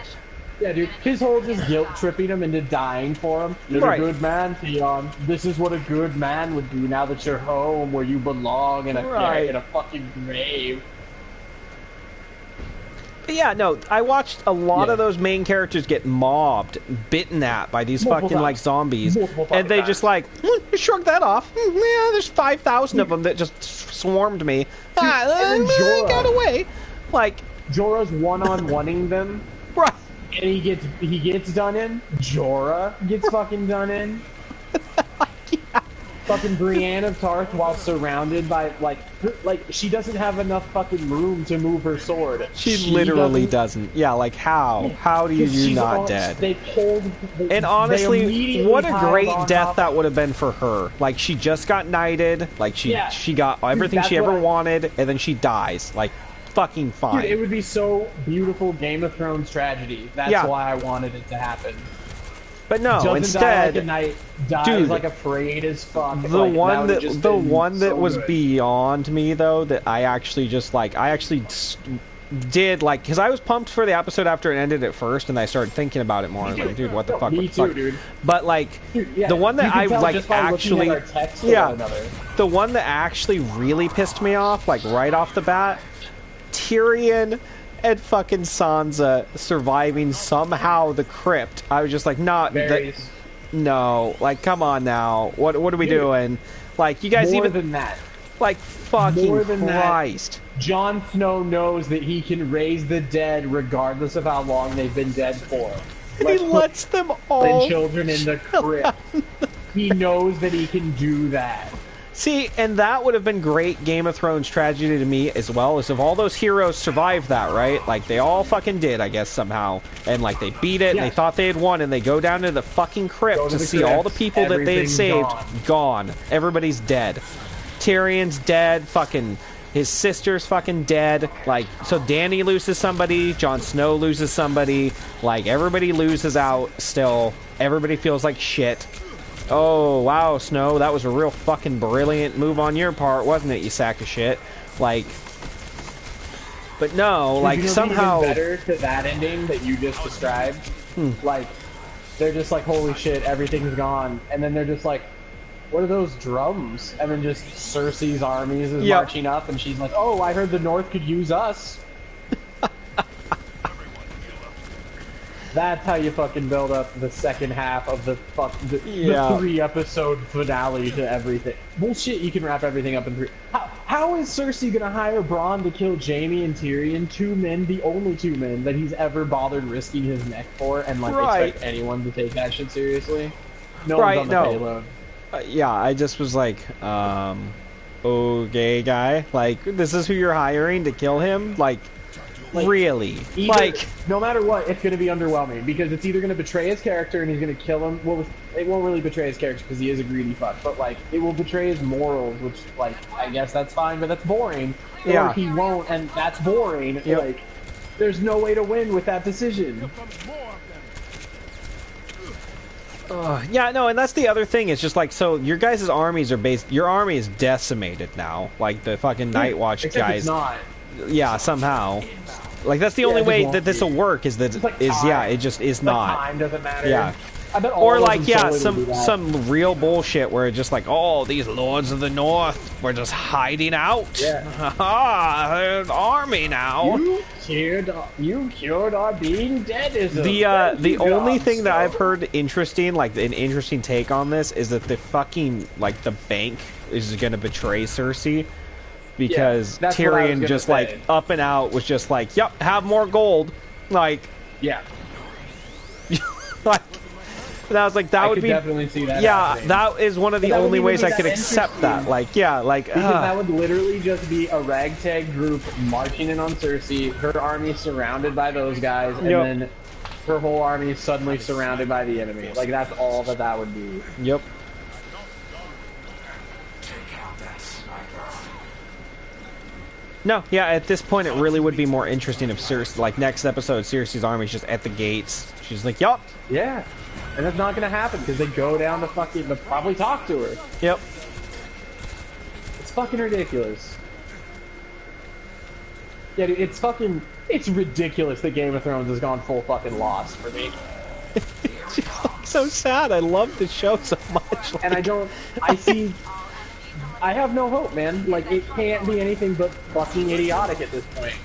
Yeah, dude. His whole just guilt tripping him into dying for him. You're a good man, Theon. This is what a good man would do now that you're home where you belong in a fucking grave. But yeah, no, I watched a lot of those main characters get mobbed, bitten at by these fucking like zombies, and they just like shrug that off. Yeah, there's 5,000 of them that just swarmed me. and I got away. Like, Jorah's one-on-oneing them, right? and he gets done in. Jorah gets fucking done in. Fucking Brienne of Tarth, while surrounded by like she doesn't have enough fucking room to move her sword. She literally doesn't. Yeah, like how? How do you not dead? And honestly, what a great death that would have been for her. Like, she just got knighted. Like, she got everything she ever wanted, and then she dies. Like, fucking fine. Dude, it would be so beautiful Game of Thrones tragedy. That's why I wanted it to happen. But no, doesn't instead, die like a knight, dies dude, like afraid as fuck. The one that was good. beyond me though, that I actually just like, did like, because I was pumped for the episode after it ended at first, and I started thinking about it more. I was like, dude, what the fuck? Me too, dude. But like, the one that I like actually, the one that actually really pissed me off, like right off the bat, Tyrion and fucking Sansa surviving somehow the crypt. I was just like, no, like, come on now. What are we doing? Like, you guys more even than that. like fucking More than Christ. that, Jon Snow knows that he can raise the dead regardless of how long they've been dead for. And he lets them all children in the crypt. He knows that he can do that. See, and that would have been great Game of Thrones tragedy to me as well, as if all those heroes survived that, right? Like, they all fucking did, I guess, somehow. And, like, they beat it, and they thought they had won, and they go down to the fucking crypt to see all the people that they had saved gone. Everybody's dead. Tyrion's dead, fucking... His sister's fucking dead. Like, so Dany loses somebody, Jon Snow loses somebody. Like, everybody loses out still. Everybody feels like shit. Oh, wow, Snow, that was a real fucking brilliant move on your part, wasn't it, you sack of shit? Like, but no, like, somehow... Even better to that ending that you just described, like, they're just like, holy shit, everything's gone, and then they're just like, what are those drums? And then just Cersei's armies is marching up, and she's like, oh, I heard the North could use us. That's how you fucking build up the second half of the 3-episode finale to everything. Bullshit, you can wrap everything up in 3. How is Cersei gonna hire Bronn to kill Jaime and Tyrion, 2 men, the only 2 men that he's ever bothered risking his neck for, and like expect anyone to take that shit seriously? No one's on the payload. Yeah, I just was like, okay, guy, like, this is who you're hiring to kill him? Like really? Like, no matter what, it's going to be underwhelming, because it's either going to betray his character and he's going to kill him. Well, it won't really betray his character because he is a greedy fuck, but like, it will betray his morals, which, like, I guess that's fine, but that's boring. Yeah. Or he won't, and that's boring. Yep. Like, there's no way to win with that decision. Yeah, no, and that's the other thing. It's just like, so your guys' armies are your army is decimated now. Like, the fucking Night Watch guys. It's not. Yeah, somehow. Like, that's the only way that this will work, is that it just is not. Time doesn't matter. Yeah. I bet Or like, some real bullshit where it's just like, oh, these Lords of the North were just hiding out. Yeah. An army now. You cured our being deadism. The only thing that I've heard interesting, like an interesting take on this, is that the fucking, like, the bank is gonna betray Cersei. Because Tyrion just, like, up and out was just like, yep, have more gold. Like, yeah. Like, and I was like, that would be definitely see that. Yeah, happening. That is one of the only ways I could accept that. Like, yeah, like, because that would literally just be a ragtag group marching in on Cersei, her army surrounded by those guys, and then her whole army suddenly surrounded by the enemy. Like, that's all that would be. Yep. No, yeah, at this point it really would be more interesting if Cersei, like, next episode, Cersei's army's just at the gates. She's like, yup. Yeah. And that's not gonna happen, because they go down to fucking, but probably talk to her. Yep. It's fucking ridiculous. Yeah, dude, it's ridiculous that Game of Thrones has gone full fucking lost for me. It's just, like, so sad. I love the show so much. Like... And I have no hope, man. Like, it can't be anything but fucking idiotic at this point.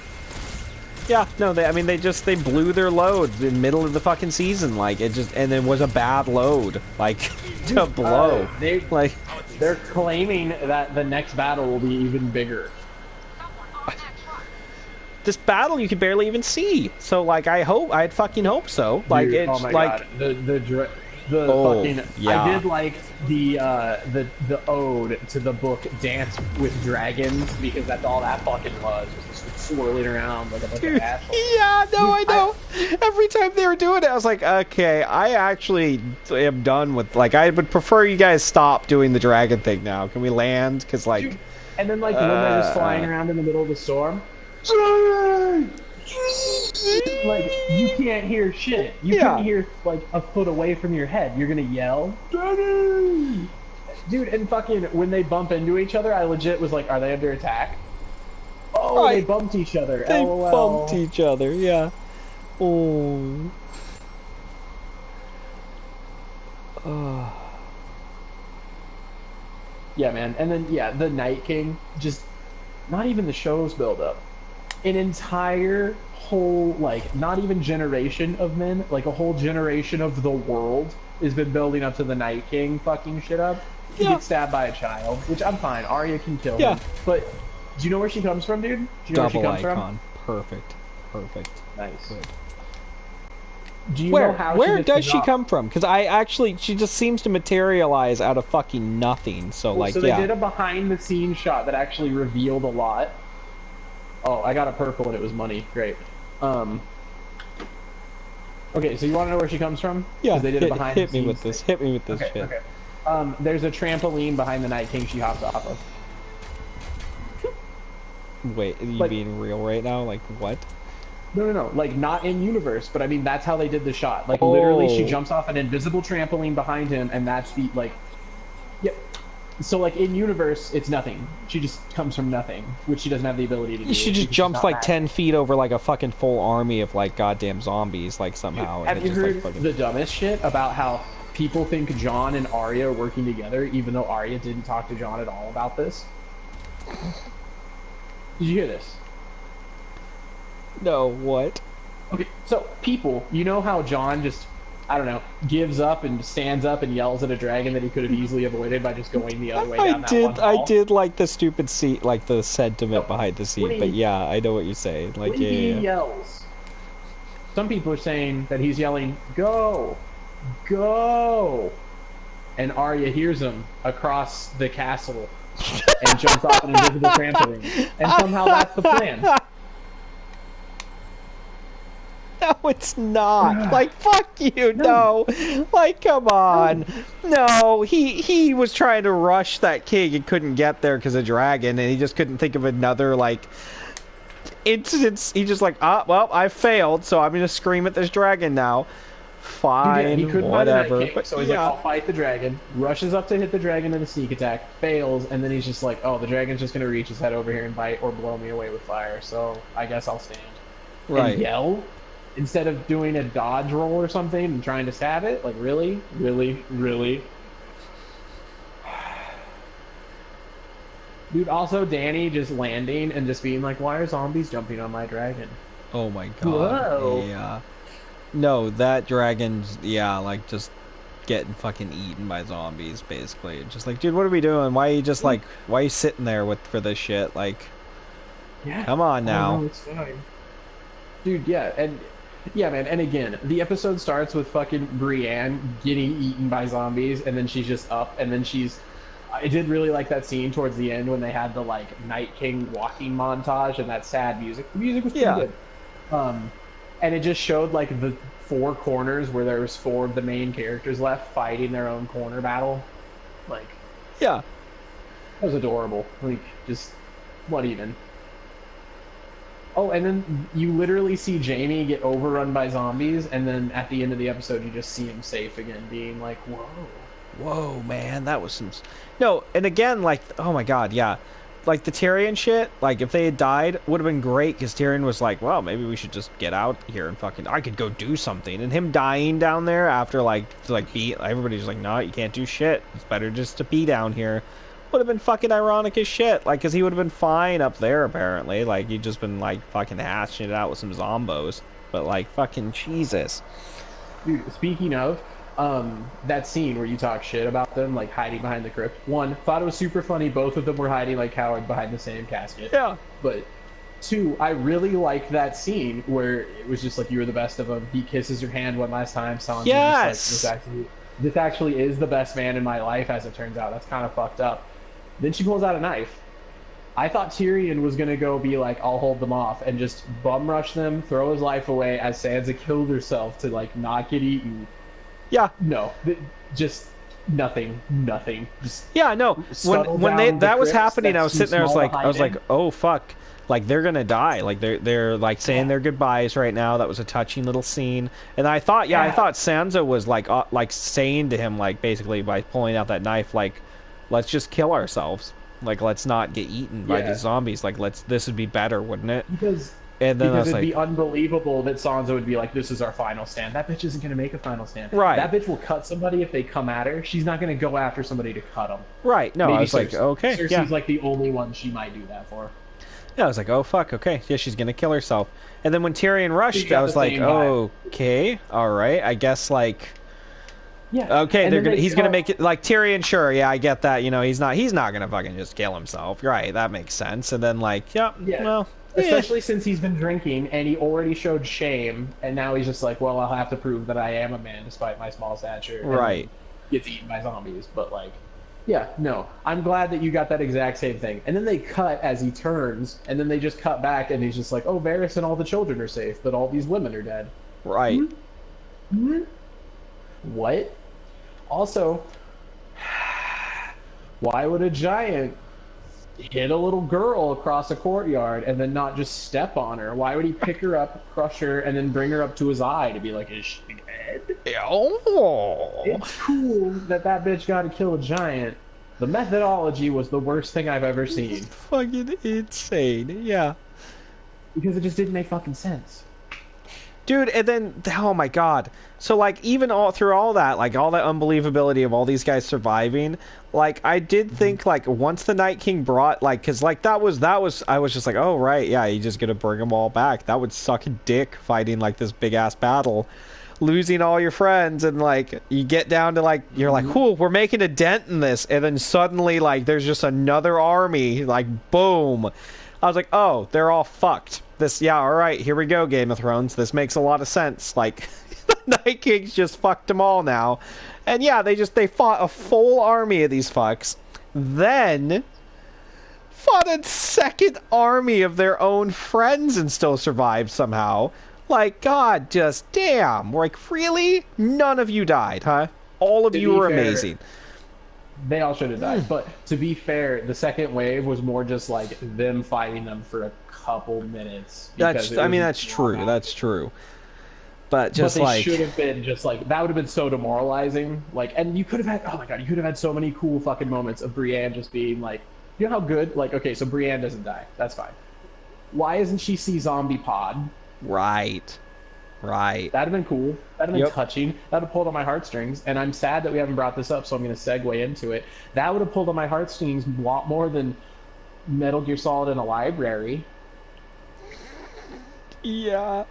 Yeah, no, they blew their load in the middle of the fucking season. Like, and it was a bad load. Like, to blow. They're claiming that the next battle will be even bigger. This battle you could barely even see. So, like, I'd fucking hope so. Like, dude, it's oh my like God. Yeah. I did like the ode to the book Dance with Dragons, because that's all that fucking was just swirling around like a bunch of assholes. Yeah, no, I know. Every time they were doing it, I was like, okay, I actually am done with, like, I would prefer you guys stop doing the dragon thing now. Can we land? Because, like... Dude, and then, like, when they're just flying around in the middle of the storm... Like, you can't hear shit. You can't hear, like, a foot away from your head. You're gonna yell, Daddy! Dude, and fucking, when they bump into each other, I legit was like, are they under attack? Oh, right. They bumped each other. They LOL. bumped each other, yeah. Oh. Yeah, man. And then, yeah, the Night King, just, not even the show's build up. an entire whole, like, not even generation of men, like a whole generation of the world has been building up to the Night King fucking shit up. He Yeah. gets stabbed by a child, which I'm fine. Arya can kill Yeah. him. But do you know where she comes from, dude? Do you know where she Double comes icon. Perfect. Perfect. Nice. Good. Do you know how Where she gets does the she job? come from? Because I actually, she just seems to materialize out of fucking nothing. So, like, So they yeah. did a behind-the-scenes shot that actually revealed a lot. Oh, I got a purple and it was money. Great. Okay, so you want to know where she comes from? Yeah, 'Cause they did a behind hit me with this. Hit me with this Okay, shit. okay. There's a trampoline behind the Night King she hops off of. Wait, are you Like- being real right now? Like, what? No. Like, not in universe, but I mean, that's how they did the shot. Like, literally, she Oh. jumps off an invisible trampoline behind him, and that's the, like... Yep. So, like, in universe, it's nothing. She just comes from nothing, which she doesn't have the ability to do. She just because she's jumps not like magic. 10 feet over like a fucking full army of like goddamn zombies, like somehow. Have and you it just, heard like, fucking... the dumbest shit about how people think John and Arya are working together, even though Arya didn't talk to John at all about this? Did you hear this? No, what? Okay, so people, you know how John just, I don't know, gives up and stands up and yells at a dragon that he could have easily avoided by just going the other way down that one I hall? did like the stupid seat, like the sentiment No. behind the seat, When but he- yeah, I know what you're saying. Like, When yeah, he yeah. yells, some people are saying that he's yelling, "Go! Go!" And Arya hears him across the castle and jumps off an invisible trampoline. And somehow that's the plan. No, it's not. Like, fuck you, no. Like, come on. No, he was trying to rush that king and couldn't get there because of dragon, and he just couldn't think of another, like, instance. He just like, well, I failed, so I'm gonna scream at this dragon now. Fine, He couldn't find the Night whatever. King, But so he's yeah. like, I'll fight the dragon. Rushes up to hit the dragon in a sneak attack, fails, and then he's just like, oh, the dragon's just gonna reach his head over here and bite or blow me away with fire, so I guess I'll stand. Right. And yell instead of doing a dodge roll or something and trying to stab it. Like, really? Dude, also Danny just landing and just being like, why are zombies jumping on my dragon? Oh my god. Whoa. Yeah. No, that dragon's, yeah, like, just getting fucking eaten by zombies, basically. Just like, dude, what are we doing? Why are you just like, why are you sitting there for this shit? Like, Yeah. come on now. Oh, no, it's fine. Dude, yeah, and yeah, man, and again, the episode starts with fucking Brienne getting eaten by zombies, and then she's just up, and then she's... I did really like that scene towards the end when they had the, like, Night King walking montage and that sad music. The music was pretty Yeah. good. And it just showed, like, the four corners where there was four of the main characters left fighting their own corner battle. Like, Yeah. that was adorable. Like, just, what even? Oh, and then you literally see Jamie get overrun by zombies, and then at the end of the episode, you just see him safe again, being like, whoa. Whoa, man, that was some... No, and again, like, oh my god, yeah. Like, the Tyrion shit, like, if they had died, would have been great, because Tyrion was like, well, maybe we should just get out here and fucking... I could go do something. And him dying down there after, like, to, like, be... Everybody's like, no, you can't do shit. It's better just to be down here. Would have been fucking ironic as shit. Like, because he would have been fine up there, apparently. Like, he'd just been, like, fucking hashing it out with some zombos. But, like, fucking Jesus. Dude, speaking of, that scene where you talk shit about them, like, hiding behind the crypt. One, thought it was super funny. Both of them were hiding like cowards behind the same casket. Yeah. But two, I really liked that scene where it was just like, you were the best of them. He kisses your hand one last time. Sansa Yes! just like, this actually is the best man in my life, as it turns out. That's kind of fucked up. Then she pulls out a knife. I thought Tyrion was gonna go be like, I'll hold them off, and just bum rush them, throw his life away as Sansa killed herself to, like, not get eaten. Yeah. No, just nothing. Just Yeah, no. scuttle When down that the was crypts happening, I that's was too sitting there. small I to was hide like, in. oh fuck, like they're gonna die. Like they're like saying their goodbyes right now. That was a touching little scene. And I thought, I thought Sansa was like saying to him, like, basically by pulling out that knife, like, let's just kill ourselves. Like, let's not get eaten by these zombies. Like, this would be better, wouldn't it? Because And then I was it'd like, be unbelievable that Sansa would be like, this is our final stand. That bitch isn't going to make a final stand. Right. That bitch will cut somebody if they come at her. She's not going to go after somebody to cut them. right. No, Maybe I was like, Cersei. okay, Cersei's yeah. like the only one she might do that for. Yeah, I was like, oh fuck, okay, yeah, she's gonna kill herself. And then when Tyrion She rushed, I got the was like, same vibe. okay, all right, I guess like, Yeah, okay, and then they he's gonna cut. make it like Tyrion. Sure, yeah, I get that. You know, he's not gonna fucking just kill himself, right? That makes sense. And then like, yep, Yeah, well, yeah, especially since he's been drinking and he already showed shame, and now he's just like, well, I'll have to prove that I am a man despite my small stature, and right, then gets eaten by zombies. But like, yeah, no, I'm glad that you got that exact same thing. And then they cut as he turns, and then they just cut back, and he's just like, oh, Varys and all the children are safe, but all these women are dead. right. Hmm? What? Also, why would a giant hit a little girl across a courtyard and then not just step on her? Why would he pick her up, crush her, and then bring her up to his eye to be like, is she dead? Oh, It's cool that that bitch got to kill a giant. The methodology was the worst thing I've ever seen fucking insane. Yeah. because it just didn't make fucking sense. Dude, and then oh my god. So like even all through all that, like all that unbelievability of all these guys surviving, like I did think like once the Night King brought like cuz like that was I was just like, "Oh right, yeah, you just going to bring them all back." That would suck a dick fighting like this big ass battle, losing all your friends and like you get down to like you're like, "Whew, we're making a dent in this." And then suddenly like there's just another army like boom. I was like, oh, they're all fucked. This, yeah, all right, here we go, Game of Thrones. This makes a lot of sense. Like, the Night Kings just fucked them all now. And yeah, they fought a full army of these fucks. Then fought a second army of their own friends and still survived somehow. Like, God, just damn. Like, really? None of you died, huh? All of To you be were fair, amazing. they all should have died. But to be fair, the second wave was more just like them fighting them for a couple minutes. That's, Because it I mean, was that's true. That's true. But just but they like, should have been just like that would have been so demoralizing. Like, and you could have had oh my god, you could have had so many cool fucking moments of Brienne just being like, you know how good? Like, okay, so Brienne doesn't die. That's fine. Why isn't she see zombie pod? right, right. That'd have been cool. That'd have been Yep. touching. That'd have pulled on my heartstrings. And I'm sad that we haven't brought this up, so I'm going to segue into it. That would have pulled on my heartstrings a lot more than Metal Gear Solid in a library. Yeah.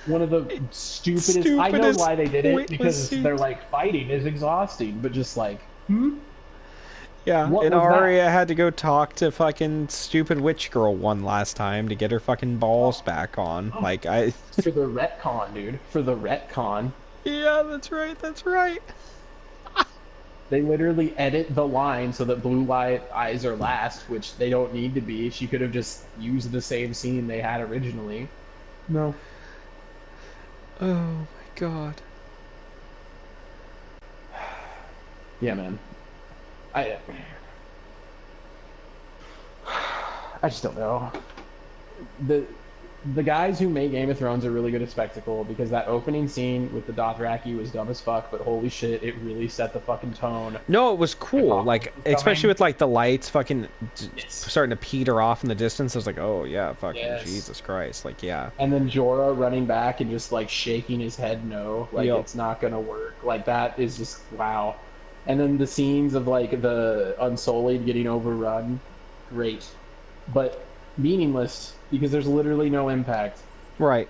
One of the stupidest. I know Stupidest, why they did it pointless because scene. they're like fighting is exhausting, but just like, Yeah, What and was that? Arya had to go talk to fucking stupid witch girl one last time to get her fucking balls back on. Like, I... for the retcon, dude. For the retcon. Yeah, that's right, that's right. They literally edit the line so that blue light eyes are last, which they don't need to be. She could have just used the same scene they had originally. No. Oh my god. Yeah, man. I just don't know. The guys who make Game of Thrones are really good at spectacle because that opening scene with the Dothraki was dumb as fuck, but holy shit, it really set the fucking tone. No, it was cool. Like, especially with like the lights fucking Yes. starting to peter off in the distance. I was like, oh yeah, fucking Yes. Jesus Christ. Like, yeah. And then Jorah running back and just like shaking his head no, like Yep. it's not gonna work. Like that is just wow. And then the scenes of like the Unsullied getting overrun, great, but meaningless because there's literally no impact. Right.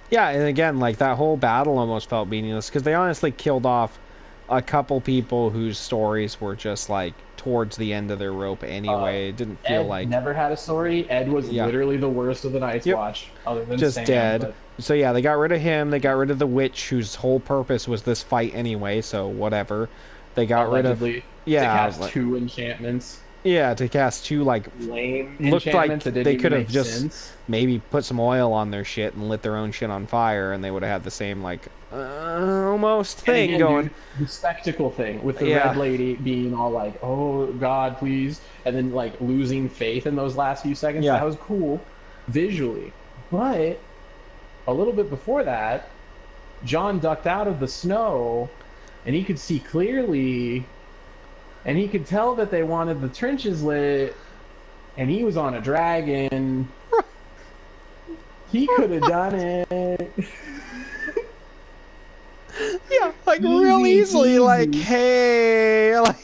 Yeah, and again, like that whole battle almost felt meaningless because they honestly killed off a couple people whose stories were just like towards the end of their rope anyway. It didn't feel Ed like never had a story. Ed was Yeah. literally the worst of the Night's Yep. Watch, other than just Sam, dead. but- So yeah, they got rid of him. They got rid of the witch, whose whole purpose was this fight anyway. So whatever. They got rid of allegedly, yeah, to I cast was like- two enchantments. yeah to cast two like Lame looked like enchantments that didn't they even could have make just sense. maybe put some oil on their shit and lit their own shit on fire, and they would have had the same like almost And thing again, going. dude, the spectacle thing with the Yeah. red lady being all like, "Oh God, please," and then like losing faith in those last few seconds. Yeah. That was cool visually, but a little bit before that, John ducked out of the snow, and he could see clearly, and he could tell that they wanted the trenches lit, and he was on a dragon. He could have done it. Yeah, like real Easy easily, like peasy. hey, like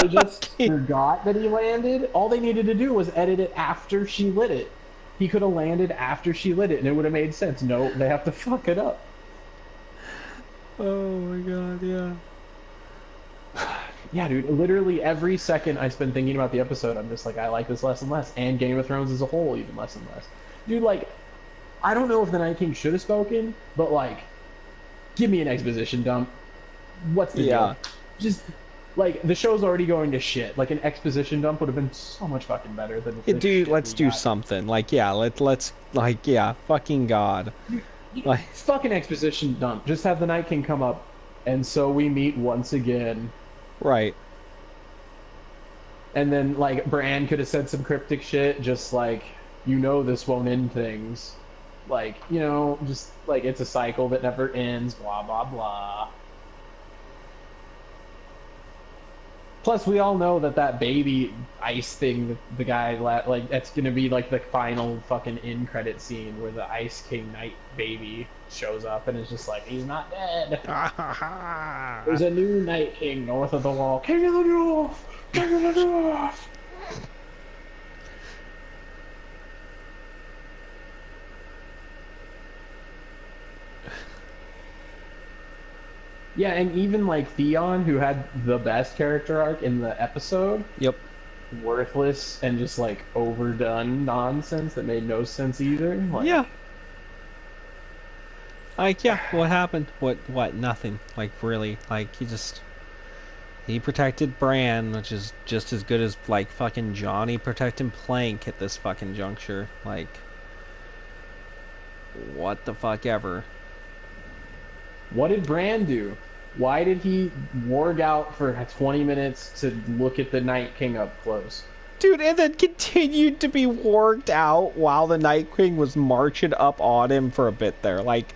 They just forgot that he landed. All they needed to do was edit it after she lit it. He could have landed after she lit it, and it would have made sense. No, they have to fuck it up. Oh my god, yeah. Yeah, dude, literally every second I spend thinking about the episode, I'm just like, I like this less and less. And Game of Thrones as a whole, even less and less. Dude, like, I don't know if the Night King should have spoken, but, like, give me an exposition dump. What's the deal? Just, like, the show's already going to shit. Like, an exposition dump would have been so much fucking better than the Dude, let's do something. Like, yeah, let's, like, yeah, fucking God. Like, fucking exposition dump. Just have the Night King come up, and so we meet once again. Right. And then, like, Bran could have said some cryptic shit, just like, this won't end things. Like, just, like, it's a cycle that never ends, blah, blah, blah. Plus, we all know that baby ice thing, the guy, like, that's gonna be, like, the final fucking end credit scene where the Ice King Knight baby shows up and it's just like, he's not dead. There's a new Night King north of the wall. King of the North! King of the North! Yeah, and even like Theon, who had the best character arc in the episode. Yep. Worthless and just like overdone nonsense that made no sense either. Like, yeah. Like, yeah, what happened? What? Nothing. Like, really. Like, he protected Bran, which is just as good as, like, fucking Johnny protecting Plank at this fucking juncture. Like, what the fuck ever. What did Bran do? Why did he warg out for 20 minutes to look at the Night King up close? Dude, and then continued to be warged out while the Night King was marching up on him for a bit there. Like,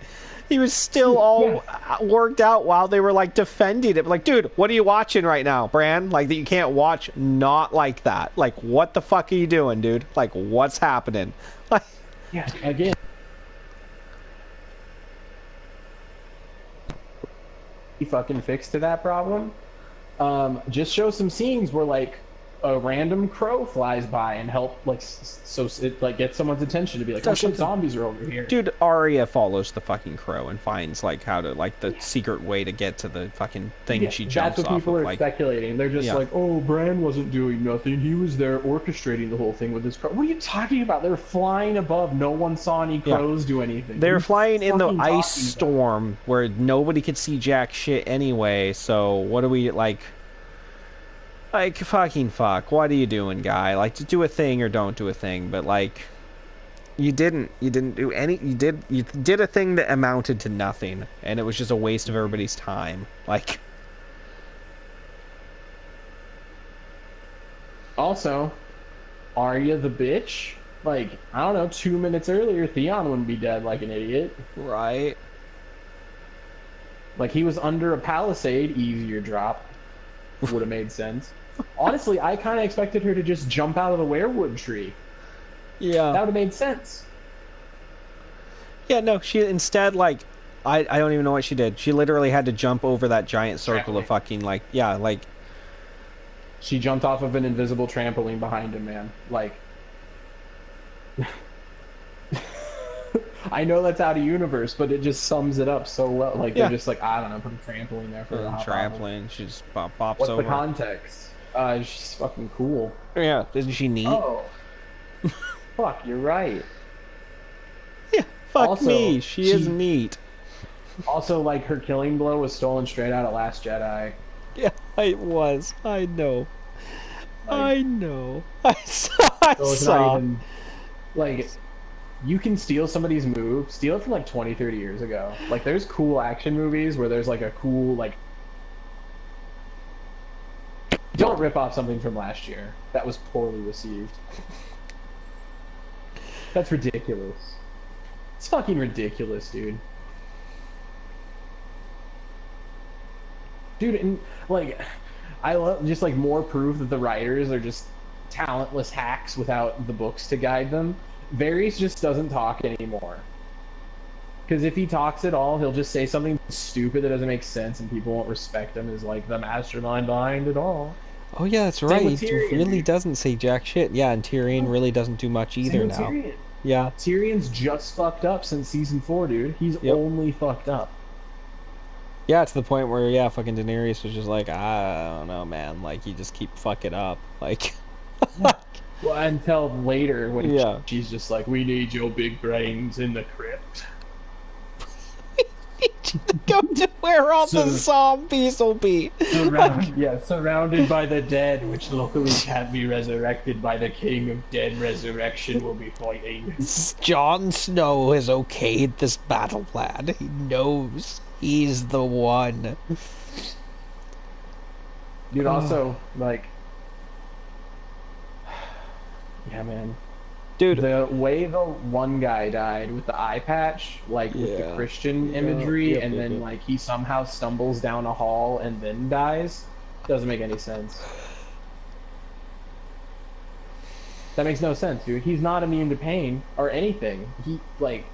he was still all warged out while they were, like, defending it. Like, dude, what are you watching right now, Bran? Like, that you can't watch not like that. Like, what the fuck are you doing, dude? Like, what's happening? Like, yeah, again. Fucking fix to that problem. Just show some scenes where like a random crow flies by and help like so it like gets someone's attention to be like, oh shit, zombies are over here. Dude, Arya follows the fucking crow and finds like how to like the secret way to get to the fucking thing she jumps off. That's what people of, are like, speculating. They're just like, oh, Bran wasn't doing nothing. He was there orchestrating the whole thing with his crow. What are you talking about? They're flying above. No one saw any crows do anything. They're flying in the ice storm where nobody could see jack shit anyway. So what are we like? Like, fucking fuck. What are you doing, guy? Like, just do a thing or don't do a thing. But, like, you didn't do any... You did a thing that amounted to nothing. And it was just a waste of everybody's time. Like... Also, Arya the bitch? Like, I don't know, 2 minutes earlier, Theon wouldn't be dead like an idiot. Right. Like, he was under a palisade, easier drop. Would have made sense. Honestly, I kind of expected her to just jump out of the werewood tree. Yeah. That would have made sense. Yeah, no, she instead, like, I don't even know what she did. She literally had to jump over that giant circle of fucking, like, yeah, like... She jumped off of an invisible trampoline behind him, man. Like... I know that's out of universe, but it just sums it up so well. Like, they're just like, I don't know, put a trampoline there for the trampoline. She just pops What's over. What's the context? She's fucking cool. Yeah, isn't she neat? Oh. Fuck, you're right. Yeah, fuck also, me. She is neat. Also, like, her killing blow was stolen straight out of Last Jedi. Yeah, it was. I know. Like, I know. I saw. It's not even, like... You can steal somebody's move, steal it from like 20, 30 years ago. Like, there's cool action movies where there's like a cool, like... Don't rip off something from last year. That was poorly received. That's ridiculous. It's fucking ridiculous, dude. Dude, and, like, I love just, like, more proof that the writers are just talentless hacks without the books to guide them. Varys just doesn't talk anymore. Because if he talks at all, he'll just say something stupid that doesn't make sense and people won't respect him as, like, the mastermind behind it all. Oh yeah, that's Same right. with He Tyrion, really dude. doesn't say jack shit. Yeah, and Tyrion really doesn't do much Same either with now. Tyrion. Yeah. Tyrion's just fucked up since season 4, dude. He's Yep. only fucked up. Yeah, to the point where yeah, fucking Daenerys was just like, I don't know, man. Like you just keep fucking up. Like, Yeah. Well, until later when yeah. she's just like, "We need your big brains in the crypt." Go to where all the So zombies will be. surrounded by the dead, which luckily can't be resurrected by the king of dead resurrection will be fighting. Jon Snow has okayed this battle plan. He knows he's the one. Dude, also, like, yeah, man. Dude, The way the one guy died with the eye patch, like with the yeah. Christian Yeah, imagery, yep, and yep, then yep. like he somehow stumbles down a hall and then dies, doesn't make any sense. That makes no sense, dude. He's not immune to pain or anything. He like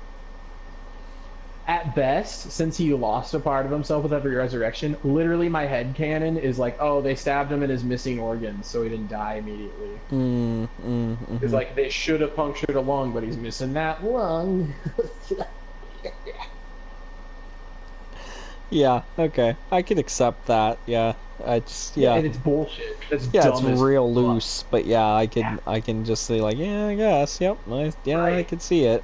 at best, since he lost a part of himself with every resurrection, literally my head canon is like, oh, they stabbed him in his missing organs, so he didn't die immediately. It's like they should have punctured a lung, but he's missing that lung. Yeah, okay. I can accept that. Yeah. I just yeah. And it's bullshit. That's Yeah, dumb it's as real fuck. loose, but yeah, I can just say like, yeah, I guess. Yep. I Right. can see it.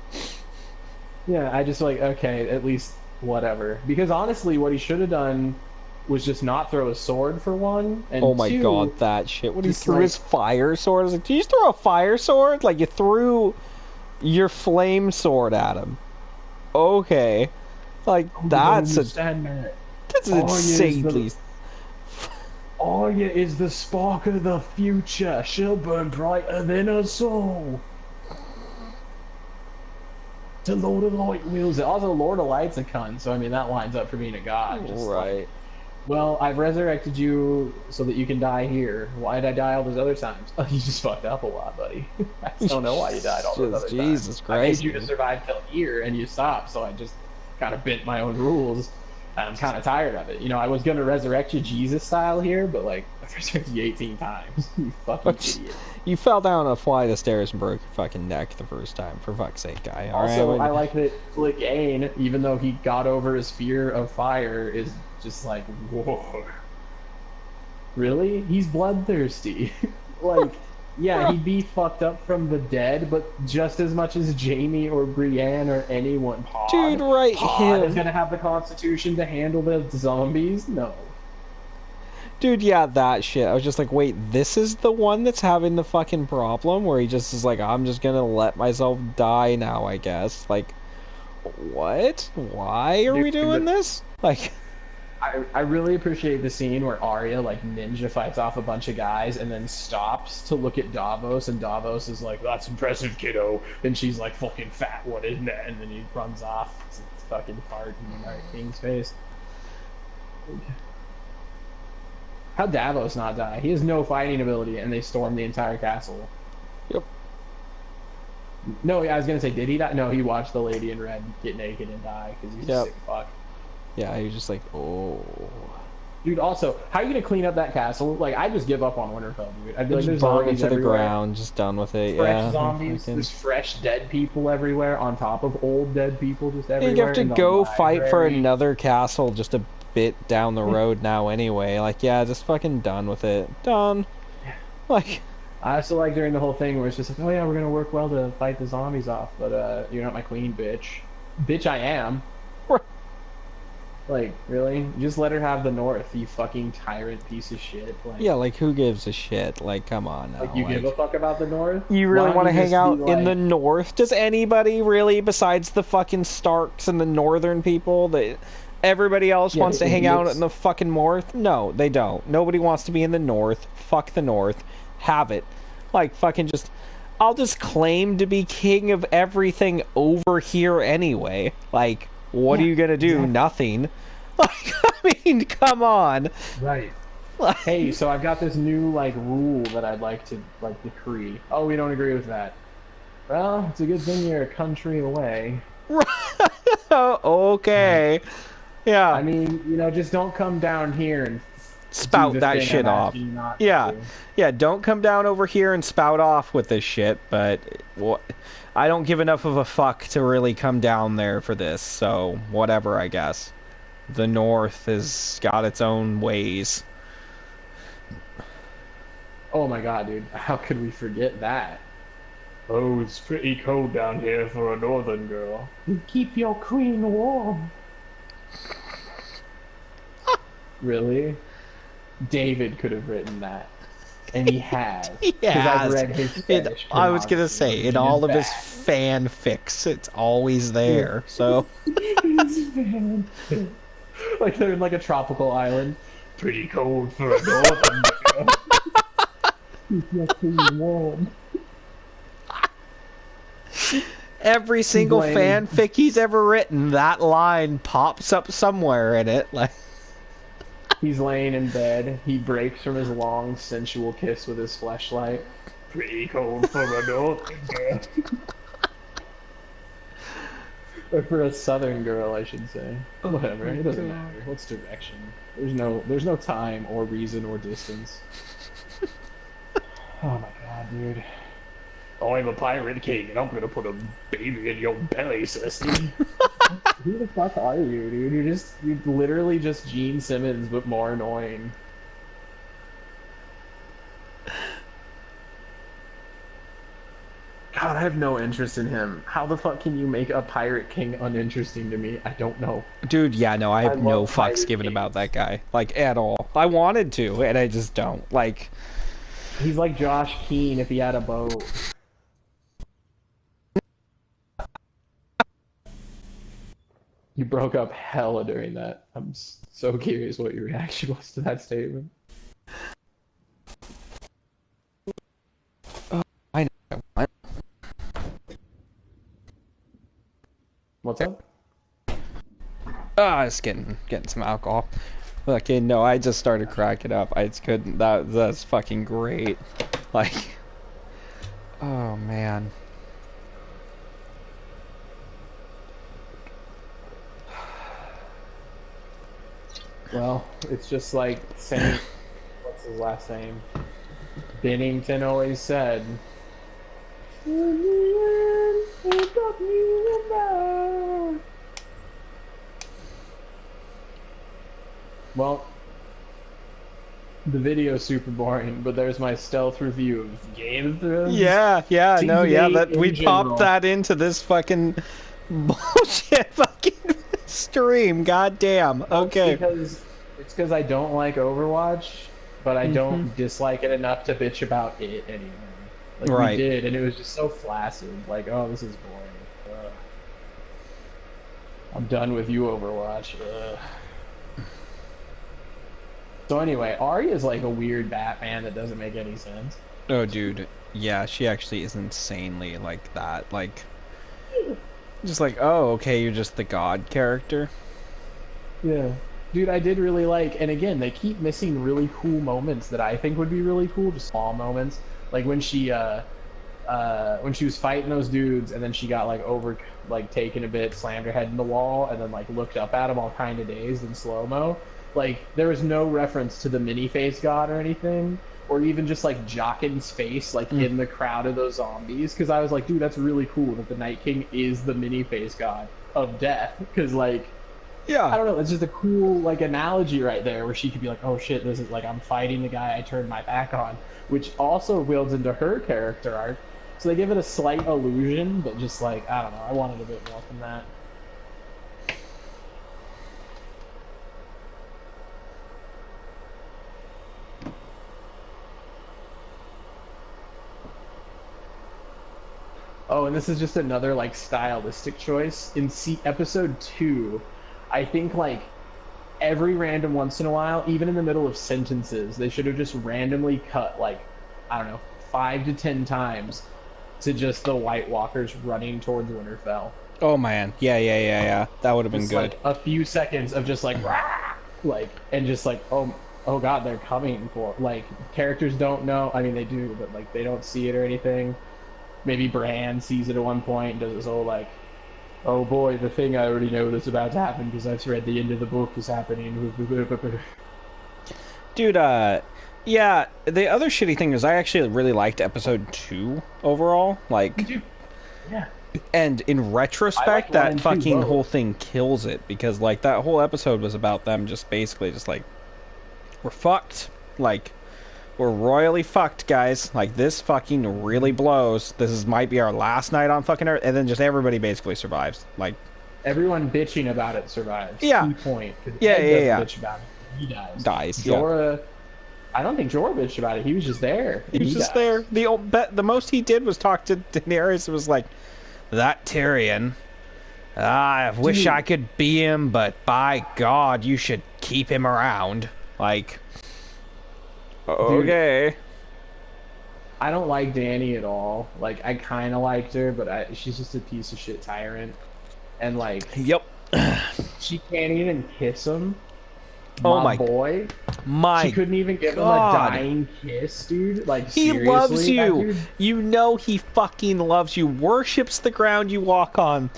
Yeah, I just like, okay, at least whatever. Because honestly, what he should have done was just not throw a sword for one, and Oh my two, god, that shit. When he just threw like, his fire sword, I was like, did you just throw a fire sword? Like you threw your flame sword at him. Okay. Like oh, you don't that's understand that. that's insanely Arya is the spark of the future. She'll burn brighter than a soul. The Lord of Light wills it. Also, Lord of Light's a cunt, so I mean that lines up for being a god. Just right. like, well, I've resurrected you so that you can die here. Why did I die all those other times? Oh, you just fucked up a lot, buddy. I just don't know why you died all those other Jesus times. Christ, I made you to dude. survive till here, and you stopped, so I just kind of bent my own rules. I'm kind of tired of it. You know, I was going to resurrect you Jesus style here, but like, I've resurrected you 18 times. You fucking idiot. You fell down a flight of stairs and broke your fucking neck the first time. For fuck's sake, guy. Also, All right. I like that Clegane, even though he got over his fear of fire, is just like, whoa. Really? He's bloodthirsty. Like, yeah, he'd be fucked up from the dead, but just as much as Jamie or Brienne or anyone. Dude, right, Pod him. is gonna have the constitution to handle the zombies? No. Dude, yeah, that shit. I was just like, wait, this is the one that's having the fucking problem where he just is like, I'm just gonna let myself die now, I guess. Like, what? Why are we doing this? Like, I really appreciate the scene where Arya like ninja fights off a bunch of guys and then stops to look at Davos, and Davos is like, "That's impressive, kiddo," and she's like, "Fucking fat one, isn't it?" And then he runs off. It's fucking fart in the Night King's face. How Davos not die? He has no fighting ability, and they storm the entire castle. yep. No, I was gonna say, did he die? No, he watched the lady in red get naked and die because he's a Yep. sick fuck. Yeah, he was just like, oh. Dude, also, how are you gonna clean up that castle? Like, I just give up on Winterfell, dude. I'd be like, Just there's burn zombies into the everywhere. ground, just done with it. Fresh Yeah. zombies. Fucking- There's fresh dead people everywhere, on top of old dead people just everywhere. You have to in the go fight for library. another castle just a bit down the road now anyway. Like, yeah, just fucking done with it. Done. Like, I also like during the whole thing where it's just like, oh yeah, we're gonna work well to fight the zombies off, but you're not my queen, bitch. Bitch, I am. Like, really? Just let her have the North, you fucking tyrant piece of shit. Like, yeah, like, who gives a shit? Like, come on now. like you give a fuck about the North? You Why really don't want to you hang just out be in the like- north? Does anybody really, besides the fucking Starks and the northern people, that everybody else Yeah, wants the to hang out idiots. in the fucking north? No, they don't. Nobody wants to be in the north. Fuck the north. Have it. Like, fucking just... I'll just claim to be king of everything over here anyway. Like, what are Yeah, you gonna do? exactly. Nothing. Like, I mean, come on. Right. Like, Hey, so I've got this new, like, rule that I'd like to, like, decree. Oh, we don't agree with that. Well, it's a good thing you're a country away. okay. Yeah. I mean, you know, just don't come down here and do spout the that thing shit I'm off. asking you not to Yeah, do. yeah. Don't come down over here and spout off with this shit. But well, I don't give enough of a fuck to really come down there for this. So whatever, I guess. The North has got its own ways. Oh my god, dude. How could we forget that? Oh, it's pretty cold down here for a northern girl. Keep your queen warm. Really? David could have written that. And he has. Because I've read his fetish I was gonna pornography say, when in he is all of his back. fanfics, it's always there. So His fanfic. Like they're in like a tropical island. Pretty cold for a northern girl. Keep your queen warm. every single fanfic he's ever written, that line pops up somewhere in it. Like He's laying in bed. He breaks from his long, sensual kiss with his fleshlight. Pretty cold for a northern girl. Or for a southern girl, I should say. Whatever. It doesn't matter. What's direction? There's no time or reason or distance. Oh my god, dude. Oh, I'm a pirate king, and I'm gonna put a baby in your belly, sissy. Who the fuck are you, dude? You're literally just Gene Simmons, but more annoying. God, I have no interest in him. How the fuck can you make a pirate king uninteresting to me? I don't know. dude, yeah, no, I have no love fucks pirate given kings. about that guy. Like at all. I wanted to, and I just don't. Like He's like Josh Keane if he had a boat. You broke up hella during that. I'm so curious what your reaction was to that statement. I know. What? What's up? Ah, it's getting some alcohol. Fucking no, I just started cracking up. I just couldn't. That's fucking great. Like, oh man. Well, it's just like Saint. What's his last name? Bennington always said. "In the end, it got me around." Well, the video's super boring, but there's my stealth review of Game of Thrones. Yeah, no, Season yeah. 8 That in we general. popped that into this fucking bullshit fucking stream. God damn. Okay. It's because I don't like Overwatch, but I don't dislike it enough to bitch about it anymore. Like Right. we did, and it was just so flaccid. Like, oh, this is boring. Ugh. I'm done with you, Overwatch. Ugh. So anyway, Arya's like a weird Batman that doesn't make any sense. Oh, dude. Yeah, she actually is insanely like that. Like, just like, oh, okay, you're just the god character. Yeah. Dude, I did really like, and again, they keep missing really cool moments that I think would be really cool, just small moments. Like when she was fighting those dudes, and then she got like taken a bit, slammed her head in the wall, and then like looked up at him all kind of dazed in slow mo. Like there was no reference to the mini face god or anything, or even just like Jockin's face like in the crowd of those zombies. Because I was like, dude, that's really cool that the Night King is the mini face god of death. Because like, Yeah. I don't know, it's just a cool like analogy right there where she could be like, oh shit, this is like I'm fighting the guy I turned my back on, which also builds into her character arc. So they give it a slight illusion, but just like, I don't know, I wanted a bit more from that. Oh, and this is just another like stylistic choice. In episode 2, I think like every random once in a while, even in the middle of sentences, they should have just randomly cut like, I don't know, 5 to 10 times to just the White Walkers running towards Winterfell. Oh man. Yeah. That would have been Just good. like a few seconds of just like, rah! Like, and just like, oh god, they're coming for, like, characters don't know. I mean, they do, but like they don't see it or anything. Maybe Bran sees it at one point and does this whole like, oh boy, the thing I already know that's about to happen because I've read the end of the book is happening. Dude, yeah, the other shitty thing is I actually really liked episode 2 overall. Like, Dude, yeah. and in I liked retrospect, one that and two fucking both. whole thing kills it because, like, that whole episode was about them just basically just like, we're fucked. Like, we're royally fucked, guys. Like, this fucking really blows. Might be our last night on fucking Earth, and then just everybody basically survives. Like, Everyone bitching about it survives. yeah, Key point. Because yeah, Ed yeah, doesn't yeah. bitch about it. He dies. Dies, yeah. Jorah, I don't think Jorah bitched about it. He was just there. He And was he just dies. there. The most he did was talk to Daenerys. It was like, that Tyrion. I wish Dude. I could be him, but by God, you should keep him around. Like, Dude, okay. I don't like Dany at all. Like, I kind of liked her, but she's just a piece of shit tyrant. And, like, Yep. she can't even kiss him. Oh My my, boy. She my couldn't even give him a God. dying kiss, dude. Like, He seriously? loves That you. dude- You know he fucking loves you. Worships the ground you walk on.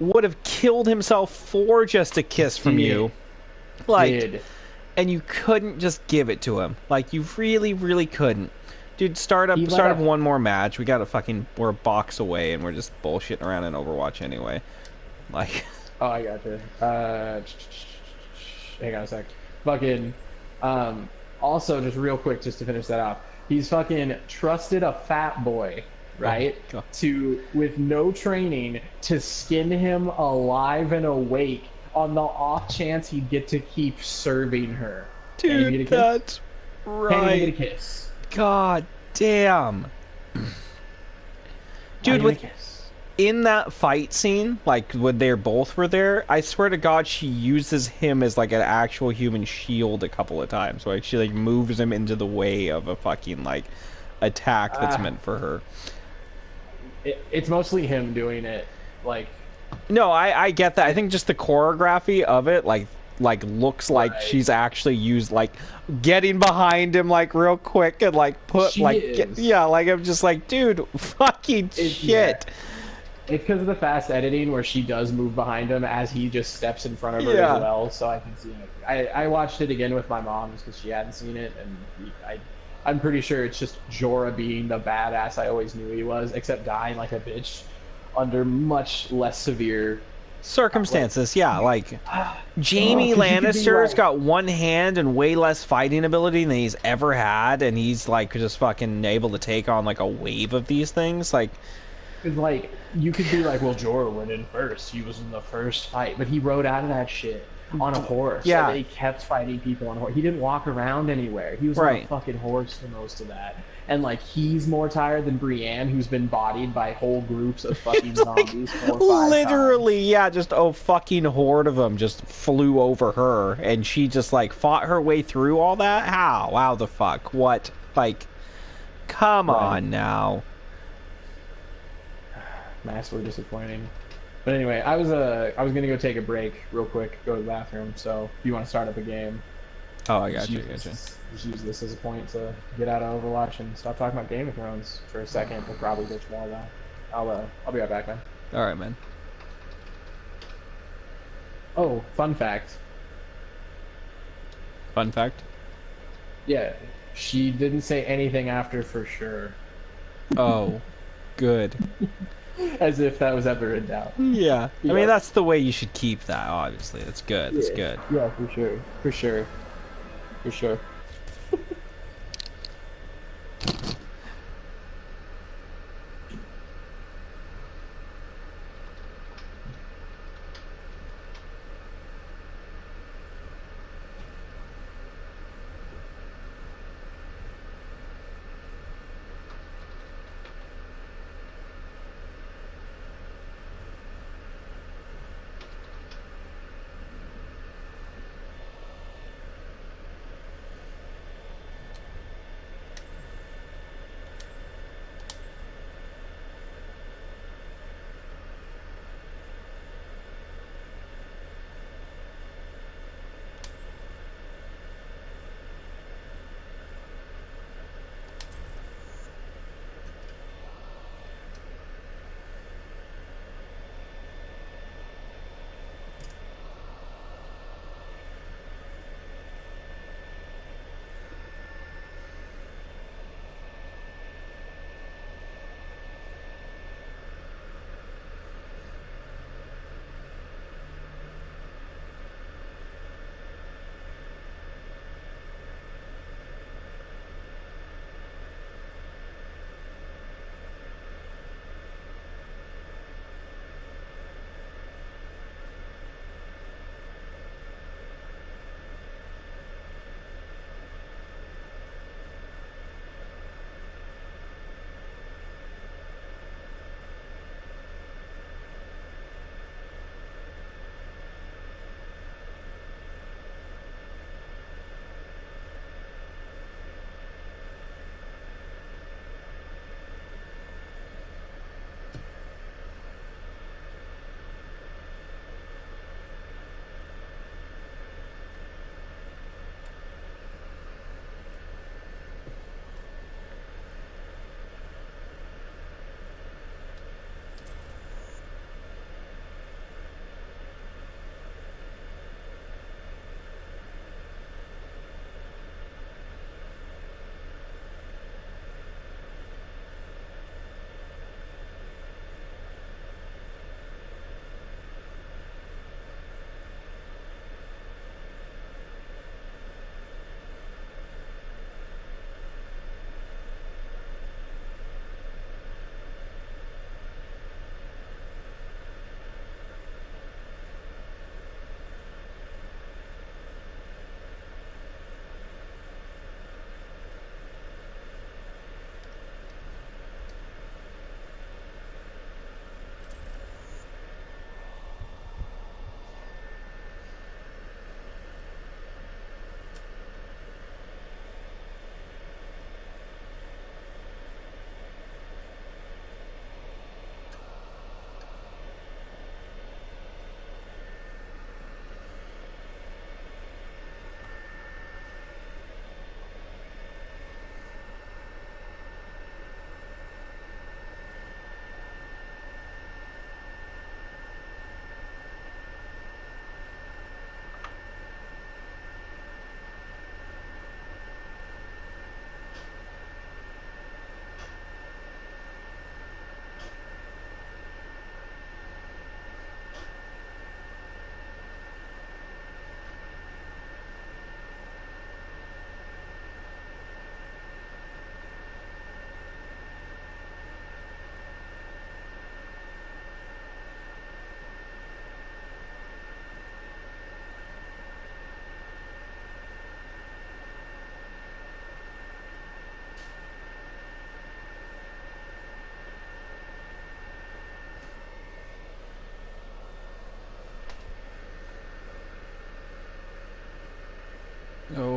Would have killed himself for just a kiss from you. Like, Did. and you couldn't just give it to him. Like, you really, really couldn't. Dude, start up He let a- one more match. We're a box away and we're just bullshitting around in Overwatch anyway. Like, Oh, I gotcha. Hang on a sec. Fucking. Also, just real quick, just to finish that off, he's fucking trusted a fat boy, right? Oh, God. With no training, to skin him alive and awake on the off chance he'd get to keep serving her. Can't even dude, get a kiss. that's Can't even get a right. kiss. God damn. Not Dude, even a kiss. in that fight scene, like when they both were there, I swear to God, she uses him as like an actual human shield a couple of times. Like she like moves him into the way of a fucking like attack that's meant for her. It's mostly him doing it. Like, No, I get that. I think just the choreography of it, like looks like Right. she's actually used like getting behind him like real quick and like put She like is. yeah, like I'm just like, dude, fucking shit. Yeah. It's because of the fast editing where she does move behind him as he just steps in front of her Yeah. as well, so I can see it. I watched it again with my mom just because she hadn't seen it, and I'm pretty sure it's just Jorah being the badass I always knew he was, except dying like a bitch under much less severe. Circumstances, yeah, like Jamie 'cause you could be Lannister's like- got one hand and way less fighting ability than he's ever had, and he's like just fucking able to take on like a wave of these things. Like, Because, like, you could be like, well, Jorah went in first. He was in the first fight. But he rode out of that shit on a horse. Yeah. And they kept fighting people on a horse. He didn't walk around anywhere. He was on Right. a fucking horse for most of that. And, like, he's more tired than Brienne, who's been bodied by whole groups of fucking zombies 4 or 5 literally, yeah, just a fucking horde of them just flew over her, and she just like fought her way through all that. How the fuck? What? Like, come Right. on now. times. Massively disappointing. But anyway, I was gonna go take a break real quick, go to the bathroom. So if you want to start up a game, Oh, I got just you, use got you. just use this as a point to get out of Overwatch and stop talking about Game of Thrones for a second. We'll probably bitch more though. I'll be right back, man. All right, man. Oh, fun fact. Fun fact. Yeah, she didn't say anything after for sure, Oh, good. as if that was ever in doubt. Yeah. I Yeah. mean, that's the way you should keep that. Obviously, that's good. That's good. Yeah, for sure, for sure, for sure.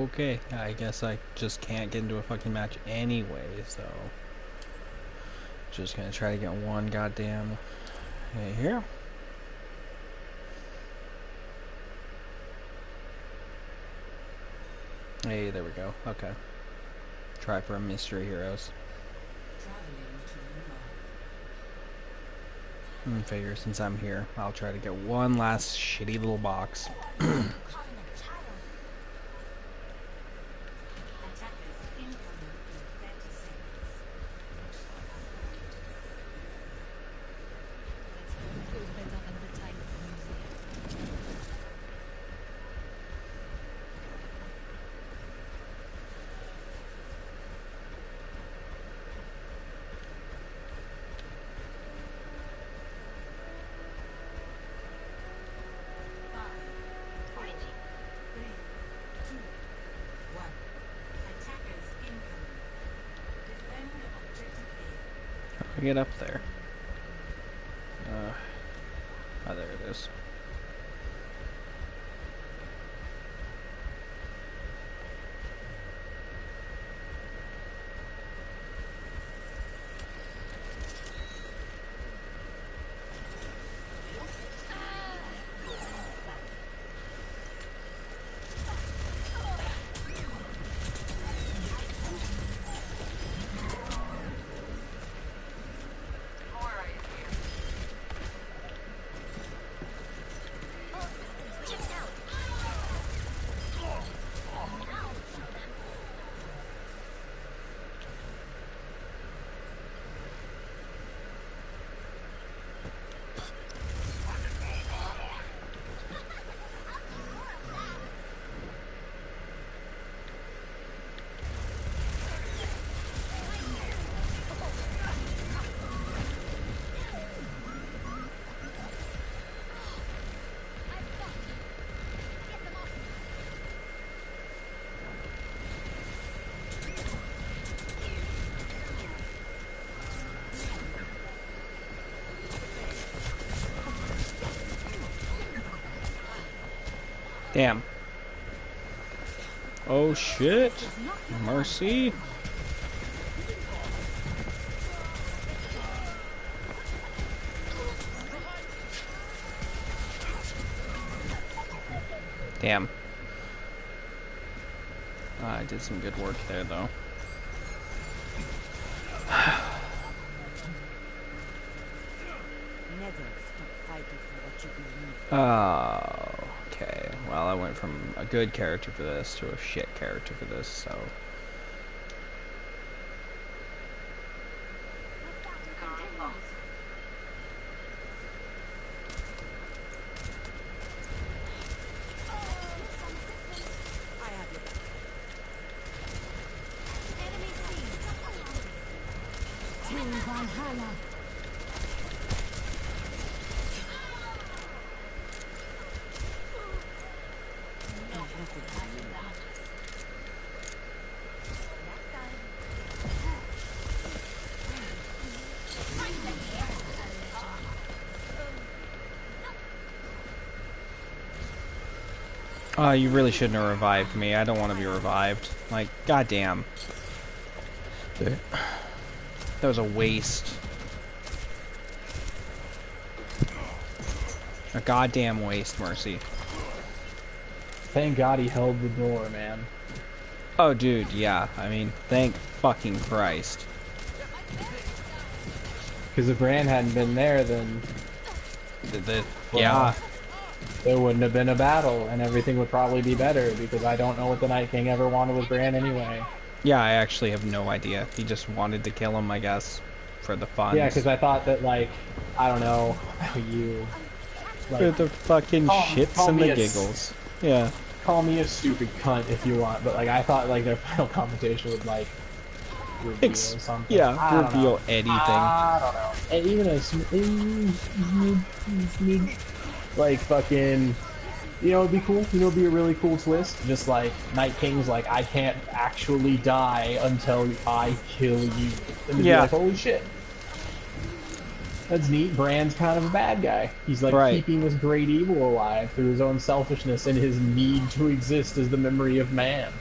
Okay, I guess I just can't get into a fucking match anyway, so... Just gonna try to get one goddamn... hit here. Hey, there we go. Okay. Try for a mystery heroes. Figure since I'm here, I'll try to get one last shitty little box. Get up there. Oh, there it is. Damn. Oh shit. Mercy. Damn. I did some good work there though. Oh, okay. Well, I went from a good character for this to a shit character for this, so... You really shouldn't have revived me. I don't want to be revived. Like, goddamn. That was a waste. A goddamn waste, Mercy. Thank God he held the door, man. Oh, dude, yeah. I mean, thank fucking Christ. Because if Bran hadn't been there, then... Yeah. There wouldn't have been a battle, and everything would probably be better, because I don't know what the Night King ever wanted with Bran anyway. Yeah, I actually have no idea. He just wanted to kill him, I guess, for the fun. Yeah, because I thought that, like, I don't know, you... Like, for the fucking shits and the giggles. Yeah. Call me a stupid cunt if you want, but, like, I thought, like, their final confrontation would, like, reveal something. Yeah, reveal anything. I don't know. And even a smidge, like, fucking, you know, it'd be cool. You know, it'd be a really cool twist. Just like Night King's like, I can't actually die until I kill you. And be like, holy shit. That's neat. Bran's kind of a bad guy. He's like keeping this great evil alive through his own selfishness and his need to exist as the memory of man.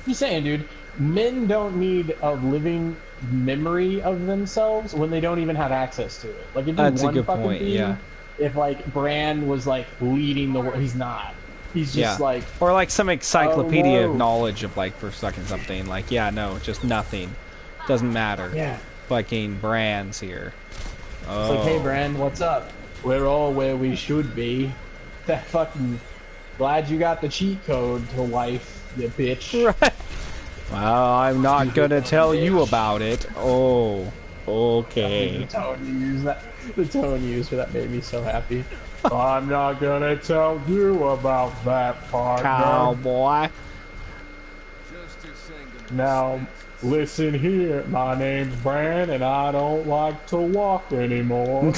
Just saying, dude. Men don't need a living memory of themselves when they don't even have access to it. Like, it'd be That's a one good fucking point, thing yeah. if, like, Bran was, like, leading the world. He's not. He's just, Yeah. like... Or like some encyclopedia Oh, of no. knowledge of like for fucking something. Like, yeah, no, just nothing. Doesn't matter. Yeah. Fucking Bran's here. Oh. It's like, hey, Bran, what's up? We're all where we should be. That fucking... Glad you got the cheat code to life, you bitch. Right. Well, I'm not gonna tell you about it. Oh. Okay. The tone you use that. The tone you used for that made me so happy. I'm not gonna tell you about that part. Cowboy. Now, listen here. My name's Bran, and I don't like to walk anymore.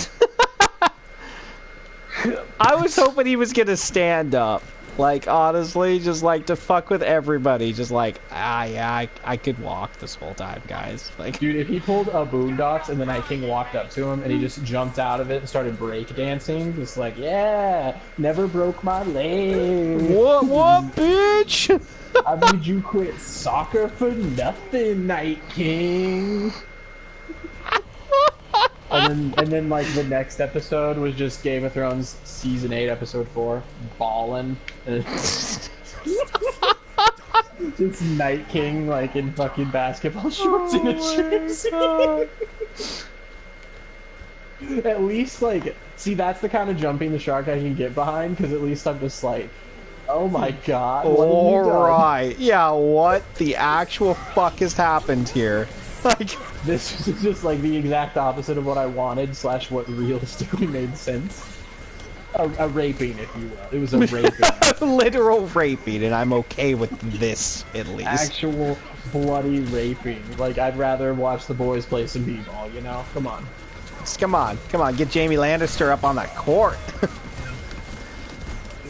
I was hoping he was gonna stand up. Like, honestly, just like to fuck with everybody. Just like, yeah, I could walk this whole time, guys. Like, Dude, if he pulled a Boondocks and the Night King walked up to him and he just jumped out of it and started breakdancing, just like, yeah, never broke my leg. what, bitch? I made you quit soccer for nothing, Night King. And then like the next episode was just Game of Thrones season 8 episode 4, ballin'. Just Night King like in fucking basketball shorts and a tracksuit. At least like, see, that's the kind of jumping the shark I can get behind, because at least I'm just like, oh my god. Alright, yeah, what the actual fuck has happened here? Like, this is just like the exact opposite of what I wanted, slash what realistically made sense. A raping, if you will. It was a raping. literal raping, and I'm okay with this, at least. Actual bloody raping. Like, I'd rather watch the boys play some b-ball, you know? Come on. Come on, get Jamie Lannister up on that court.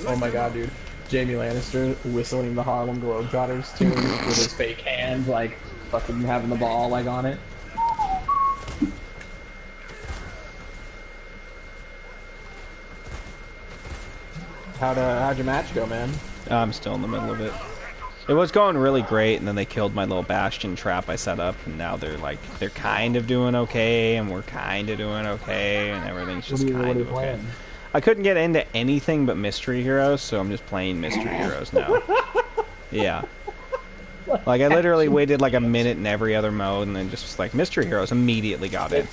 Oh my god, dude. Jamie Lannister whistling the Harlem Globetrotters tune with his fake hand, like, fucking having the ball, like, on it. How'd your match go, man? I'm still in the middle of it. It was going really great, and then they killed my little bastion trap I set up, and now they're kind of doing okay, and we're kind of doing okay, and everything's just kind of okay. I couldn't get into anything but Mystery Heroes, so I'm just playing Mystery Heroes now. Yeah. Like, I literally waited like a minute in every other mode, and then just was like, Mystery Heroes, immediately got in.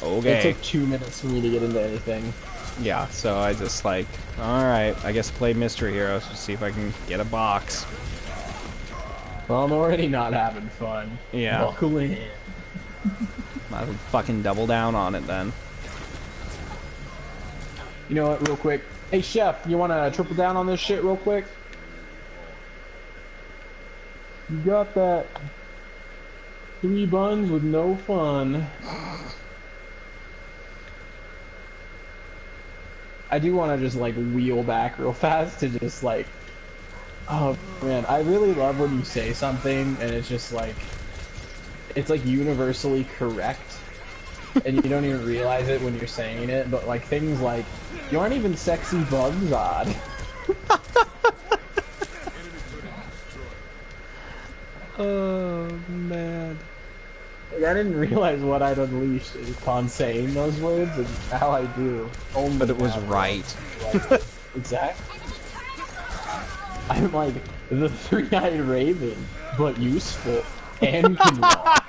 Okay. It took 2 minutes for me to get into anything. Yeah, so I just like, alright, I guess play Mystery Heroes to see if I can get a box. Well, I'm already not having fun. Yeah. Buckle in. Might as well fucking double down on it then. You know what, real quick? Hey, Chef, you want to triple down on this shit real quick? You got that 3 buns with no fun. I do want to just, like, wheel back real fast to just, like... Oh, man, I really love when you say something and it's just, like... It's, like, universally correct. And you don't even realize it when you're saying it, but, like, things like... You aren't even sexy Bugzod. Oh, man. Like, I didn't realize what I'd unleashed upon saying those words, and now I do. Only But it was now. right. Like, exactly. I'm like the 3-eyed raven, but useful and can walk.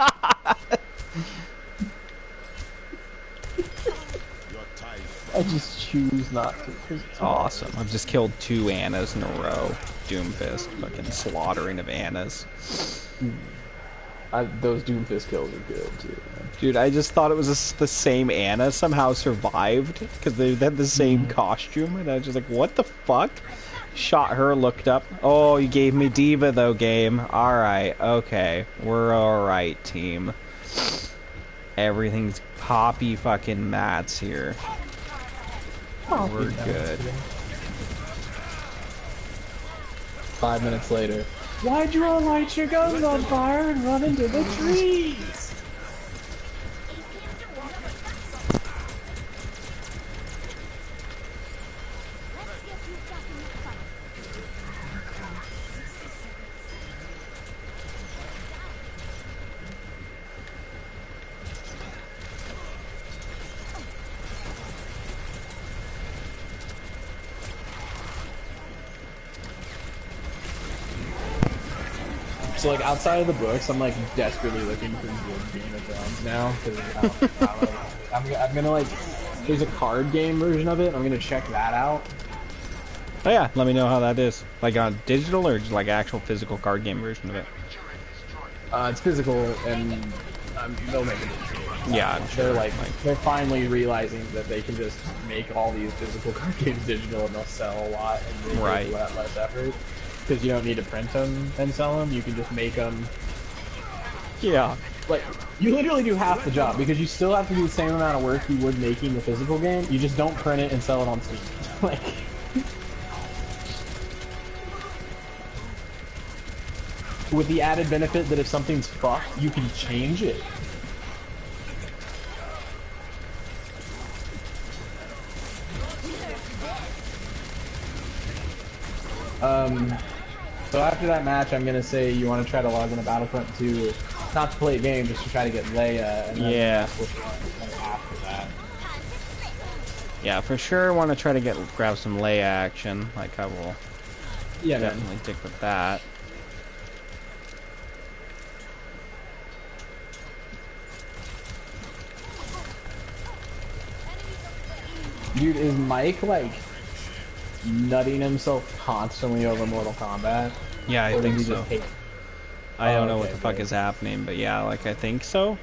I just choose not to. It's Awesome. I've just killed 2 Annas in a row. Doomfist. Fucking slaughtering of Annas. Those Doomfist kills are good too, man. Dude, I just thought it was the same Anna somehow survived because they had the same costume, and I was just like, what the fuck? Shot her, looked up. Oh, you gave me Diva though, game. Alright, okay. We're alright, team. Everything's poppy fucking mats here. We're good. 5 minutes later. Why'd you all light your guns on fire and run into the trees? So like outside of the books, I'm like desperately looking for good Game of Thrones now because I'm gonna like. There's a card game version of it. I'm gonna check that out. Oh yeah, let me know how that is. Like on digital or just like actual physical card game version of it? It's physical, and they'll make it. Yeah, I'm sure. They're finally realizing that they can just make all these physical card games digital, and they'll sell a lot, and they right. do a lot less effort because you don't need to print them and sell them. You can just make them. Yeah. Like you literally do half the job because you still have to do the same amount of work you would making the physical game. You just don't print it and sell it on Steam. Like. With the added benefit that if something's fucked, you can change it. So after that match, I'm gonna say you want to try to log in a Battlefront 2, not to play a game, just to try to get Leia. And yeah. After that. Yeah, for sure. Want to try to grab some Leia action. Like I will. Yeah, definitely stick with that. Dude, is Mike like nutting himself constantly over Mortal Kombat? Yeah, I think so. I don't know what the fuck good. is happening, but yeah, like I think so.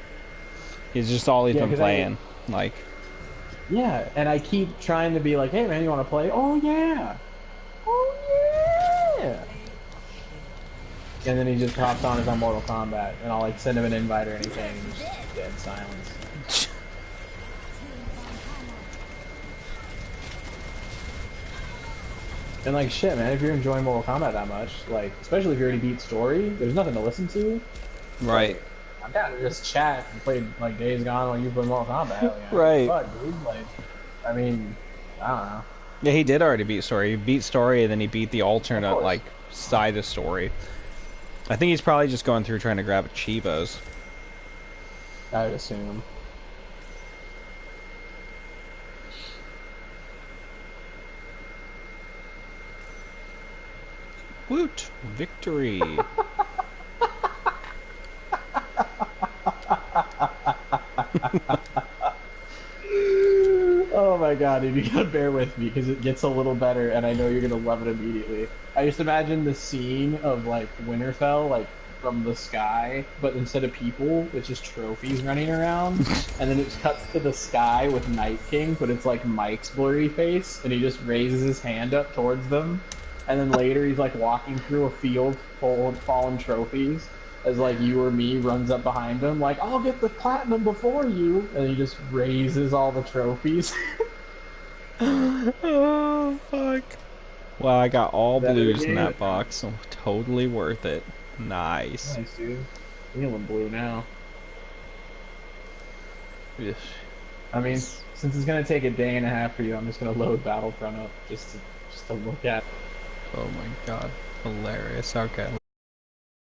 He's just all he's been playing. Like. Yeah, and I keep trying to be like, hey man, you want to play? Oh yeah! Oh yeah! And then he just hops on his own Mortal Kombat, and I'll like send him an invite or anything, and just dead silence. And like shit, man, if you're enjoying Mortal Kombat that much, like especially if you already beat story, there's nothing to listen to. Right. I'm down to just chat and play like Days Gone while you play Mortal Kombat. Like, right. Fuck, dude. Like, I mean, I don't know. Yeah, he did already beat story. He beat story, and then he beat the alternate like side of story. I think he's probably just going through trying to grab Chivos. I would assume. Woot! Victory! Oh my god, dude, you gotta bear with me because it gets a little better and I know you're gonna love it immediately. I just imagine the scene of like Winterfell, like from the sky, but instead of people, it's just trophies running around, and then it cuts to the sky with Night King, but it's like Mike's blurry face, and he just raises his hand up towards them. And then later he's like walking through a field full of fallen trophies as like you or me runs up behind him like, I'll get the platinum before you. And he just raises all the trophies. Oh, fuck. Well, I got all blues in that box, so totally worth it. Nice. Nice, dude. Feeling blue now. Yes. I mean, since it's going to take a day and a half for you, I'm just going to load Battlefront up just to look at. Oh my god. Hilarious. Okay.